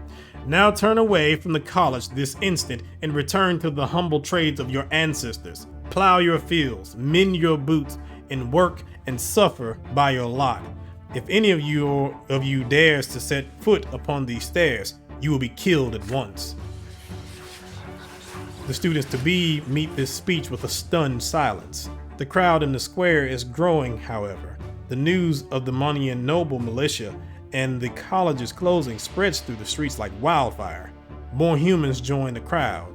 Now turn away from the college this instant and return to the humble trades of your ancestors. Plow your fields, mend your boots, and work and suffer by your lot. If any of you dares to set foot upon these stairs, you will be killed at once. The students-to-be meet this speech with a stunned silence. The crowd in the square is growing, however. The news of the Monian noble militia and the college's closing spreads through the streets like wildfire. More humans join the crowd.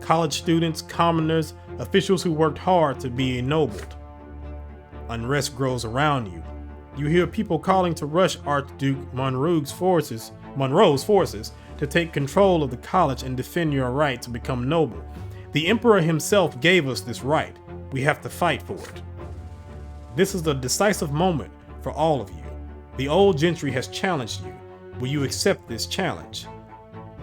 College students, commoners, officials who worked hard to be ennobled. Unrest grows around you. You hear people calling to rush Archduke Monroe's forces to take control of the college and defend your right to become noble. The Emperor himself gave us this right. We have to fight for it. This is a decisive moment for all of you. The old gentry has challenged you. Will you accept this challenge?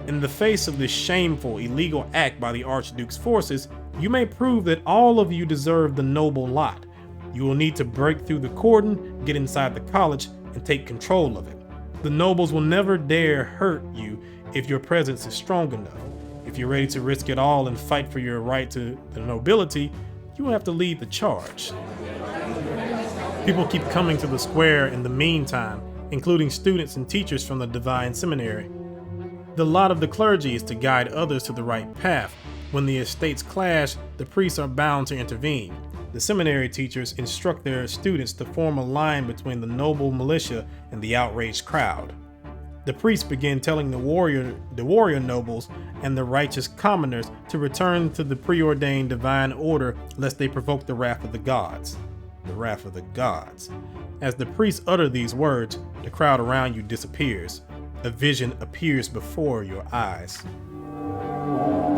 In the face of this shameful, illegal act by the Archduke's forces, you may prove that all of you deserve the noble lot. You will need to break through the cordon, get inside the college, and take control of it. The nobles will never dare hurt you if your presence is strong enough. If you're ready to risk it all and fight for your right to the nobility, you will have to lead the charge. People keep coming to the square in the meantime, including students and teachers from the Divine Seminary. The lot of the clergy is to guide others to the right path. When the estates clash, the priests are bound to intervene. The seminary teachers instruct their students to form a line between the noble militia and the outraged crowd. The priests begin telling the warrior nobles and the righteous commoners to return to the preordained divine order lest they provoke the wrath of the gods. The wrath of the gods. As the priests utter these words, the crowd around you disappears. A vision appears before your eyes.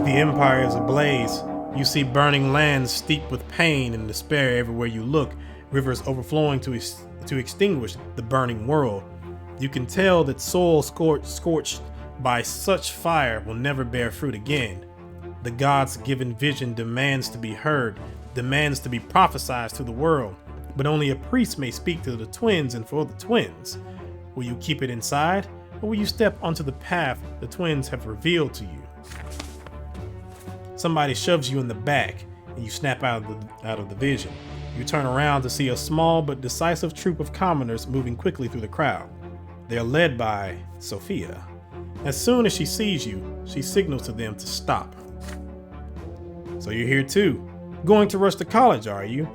The empire is ablaze. You see burning lands steeped with pain and despair everywhere you look, rivers overflowing to extinguish the burning world. You can tell that soil scorched by such fire will never bear fruit again. The gods' given vision demands to be heard, demands to be prophesied to the world, but only a priest may speak to the twins and for the twins. Will you keep it inside, or will you step onto the path the twins have revealed to you? Somebody shoves you in the back, and you snap out of the vision. You turn around to see a small but decisive troop of commoners moving quickly through the crowd. They are led by Sophia. As soon as she sees you, she signals to them to stop. So you're here too. Going to rush to college, are you?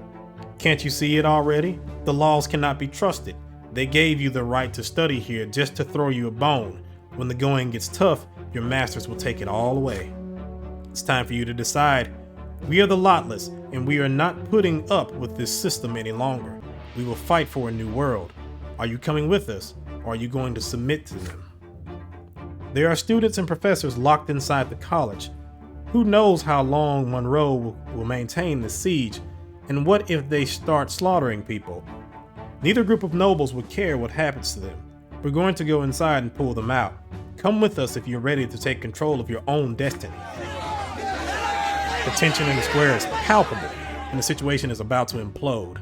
Can't you see it already? The laws cannot be trusted. They gave you the right to study here just to throw you a bone. When the going gets tough, your masters will take it all away. It's time for you to decide. We are the Lotless, and we are not putting up with this system any longer. We will fight for a new world. Are you coming with us, or are you going to submit to them? There are students and professors locked inside the college. Who knows how long Monroe will maintain the siege, and what if they start slaughtering people? Neither group of nobles would care what happens to them. We're going to go inside and pull them out. Come with us if you're ready to take control of your own destiny. The tension in the square is palpable, and the situation is about to implode.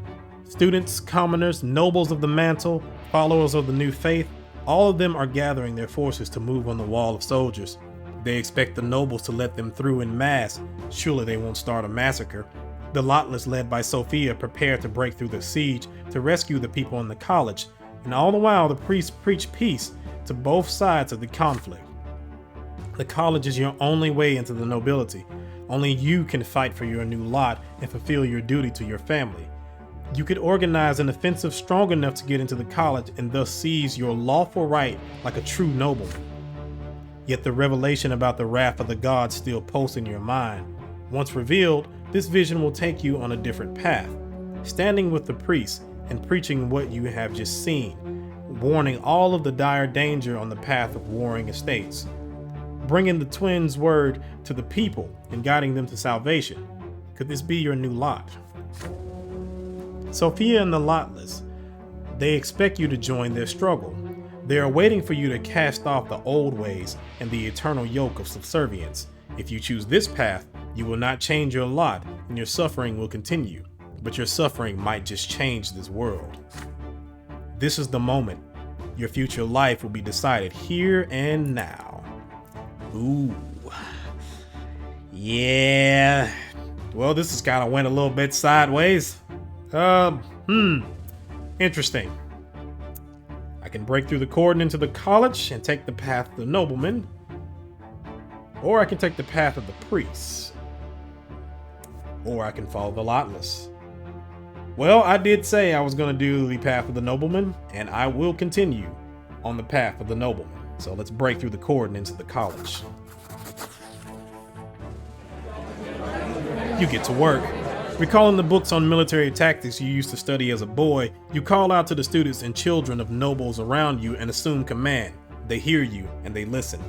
Students, commoners, nobles of the mantle, followers of the new faith, all of them are gathering their forces to move on the wall of soldiers. They expect the nobles to let them through in mass. Surely they won't start a massacre. The Lotless, led by Sophia, prepare to break through the siege to rescue the people in the college, and all the while the priests preach peace to both sides of the conflict. The college is your only way into the nobility. Only you can fight for your new lot and fulfill your duty to your family. You could organize an offensive strong enough to get into the college and thus seize your lawful right like a true nobleman. Yet the revelation about the wrath of the gods still pulses in your mind. Once revealed, this vision will take you on a different path, standing with the priests and preaching what you have just seen, warning all of the dire danger on the path of warring estates, bringing the twins' word to the people and guiding them to salvation. Could this be your new lot? Sophia and the Lotless, they expect you to join their struggle. They are waiting for you to cast off the old ways and the eternal yoke of subservience. If you choose this path, you will not change your lot and your suffering will continue, but your suffering might just change this world. This is the moment. Your future life will be decided here and now. Ooh. Yeah. Well, this has kind of went a little bit sideways. Interesting. I can break through the cordon into the college and take the path of the nobleman, or I can take the path of the priests, or I can follow the Lotless. Well, I did say I was going to do the path of the nobleman, and I will continue on the path of the nobleman. So let's break through the cordon into the college. You get to work. Recalling the books on military tactics you used to study as a boy, you call out to the students and children of nobles around you and assume command. They hear you and they listen.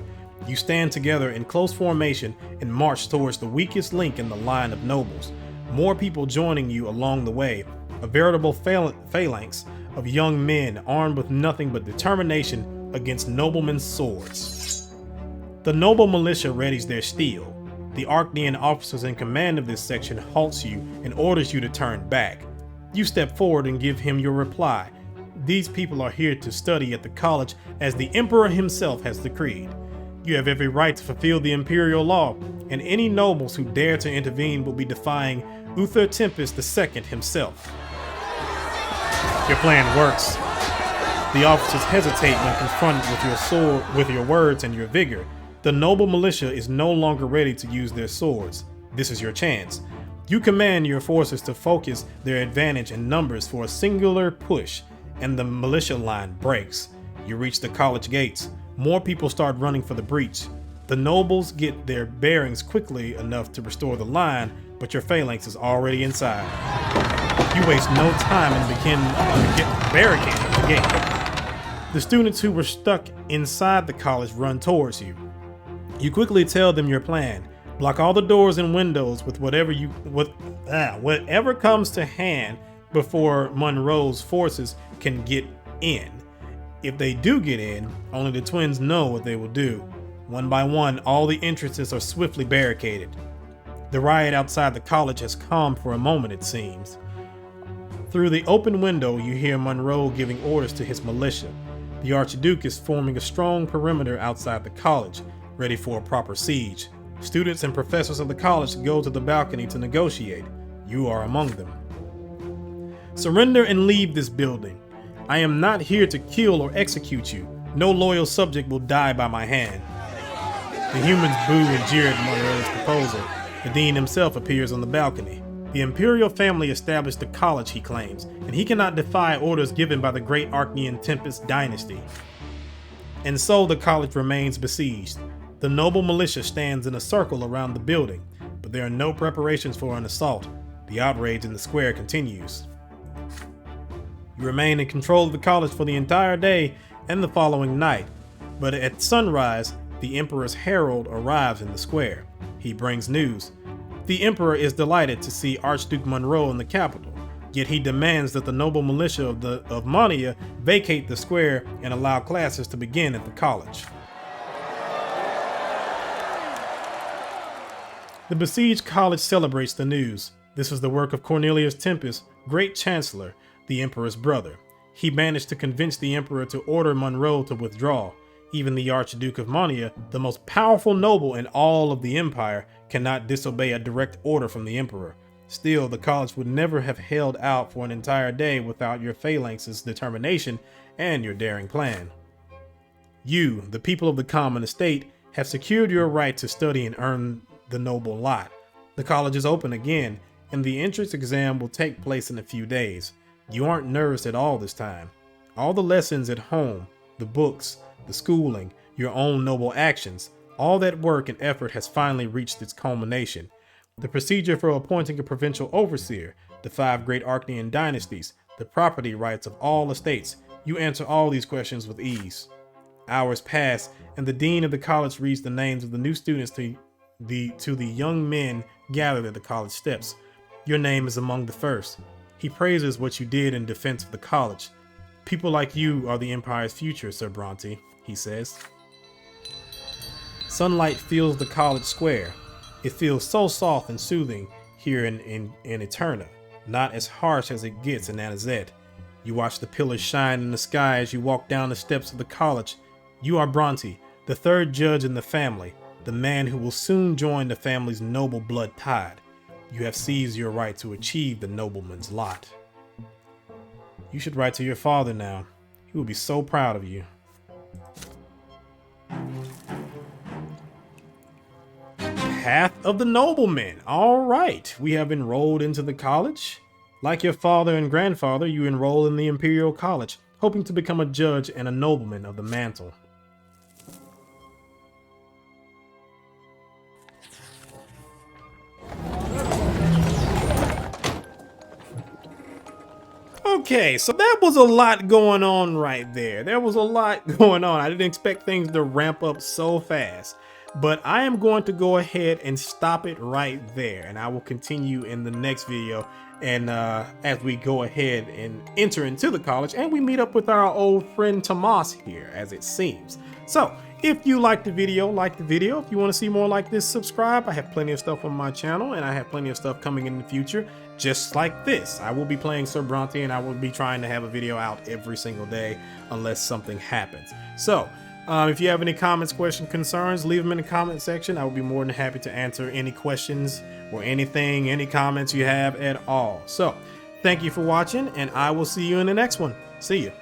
You stand together in close formation and march towards the weakest link in the line of nobles. More people joining you along the way, a veritable phalanx of young men armed with nothing but determination against noblemen's swords. The noble militia readies their steel. The Arcadian officers in command of this section halts you and orders you to turn back. You step forward and give him your reply. These people are here to study at the college as the Emperor himself has decreed. You have every right to fulfill the imperial law, and any nobles who dare to intervene will be defying Uther Tempest II himself. Your plan works. The officers hesitate when confronted with your sword, with your words and your vigor. The noble militia is no longer ready to use their swords. This is your chance. You command your forces to focus their advantage in numbers for a singular push, and the militia line breaks. You reach the college gates. More people start running for the breach. The nobles get their bearings quickly enough to restore the line, but your phalanx is already inside. You waste no time and begin barricading the gate. The students who were stuck inside the college run towards you. You quickly tell them your plan. Block all the doors and windows with whatever comes to hand before Monroe's forces can get in. If they do get in, only the twins know what they will do. One by one, all the entrances are swiftly barricaded. The riot outside the college has calmed for a moment, it seems. Through the open window, you hear Monroe giving orders to his militia. The Archduke is forming a strong perimeter outside the college, ready for a proper siege. Students and professors of the college go to the balcony to negotiate. You are among them. Surrender and leave this building. I am not here to kill or execute you. No loyal subject will die by my hand. The humans boo and jeer at Monroe's proposal. The dean himself appears on the balcony. The imperial family established the college, he claims, and he cannot defy orders given by the great Archean Tempest dynasty. And so the college remains besieged. The noble militia stands in a circle around the building, but there are no preparations for an assault. The outrage in the square continues. You remain in control of the college for the entire day and the following night, but at sunrise, the Emperor's herald arrives in the square. He brings news. The Emperor is delighted to see Archduke Monroe in the capital, yet he demands that the noble militia of Monia vacate the square and allow classes to begin at the college. The besieged college celebrates the news. This was the work of Cornelius Tempest, great chancellor, the Emperor's brother. He managed to convince the Emperor to order Monroe to withdraw. Even the Archduke of Monia, the most powerful noble in all of the empire, cannot disobey a direct order from the Emperor. Still, the college would never have held out for an entire day without your phalanx's determination and your daring plan. You, the people of the common estate, have secured your right to study and earn the noble lot. The college is open again, and the entrance exam will take place in a few days. You aren't nervous at all this time. All the lessons at home, the books, the schooling, your own noble actions, all that work and effort has finally reached its culmination. The procedure for appointing a provincial overseer, the 5 great Archean dynasties, the property rights of all estates, you answer all these questions with ease. Hours pass, and the dean of the college reads the names of the new students to the young men gathered at the college steps. Your name is among the first. He praises what you did in defense of the college. People like you are the Empire's future, Sir Brante, he says. Sunlight fills the college square. It feels so soft and soothing here in Eternia, not as harsh as it gets in Anazet. You watch the pillars shine in the sky as you walk down the steps of the college. You are Brante, the 3rd judge in the family, the man who will soon join the family's noble blood tide. You have seized your right to achieve the nobleman's lot. You should write to your father now. He will be so proud of you. Path of the Nobleman. All right, we have enrolled into the college. Like your father and grandfather, you enroll in the Imperial College, hoping to become a judge and a nobleman of the mantle. Okay, so that was a lot going on right there. There was a lot going on. I didn't expect things to ramp up so fast. But I am going to go ahead and stop it right there, and I will continue in the next video. And as we go ahead and enter into the college, and we meet up with our old friend Tomas here, as it seems. So if you liked the video, like the video. If you want to see more like this, subscribe. I have plenty of stuff on my channel, and I have plenty of stuff coming in the future, just like this. I will be playing Sir Brante, and I will be trying to have a video out every single day unless something happens. So if you have any comments, questions, concerns, leave them in the comment section. I will be more than happy to answer any questions or anything, any comments you have at all. So thank you for watching, and I will see you in the next one. See you.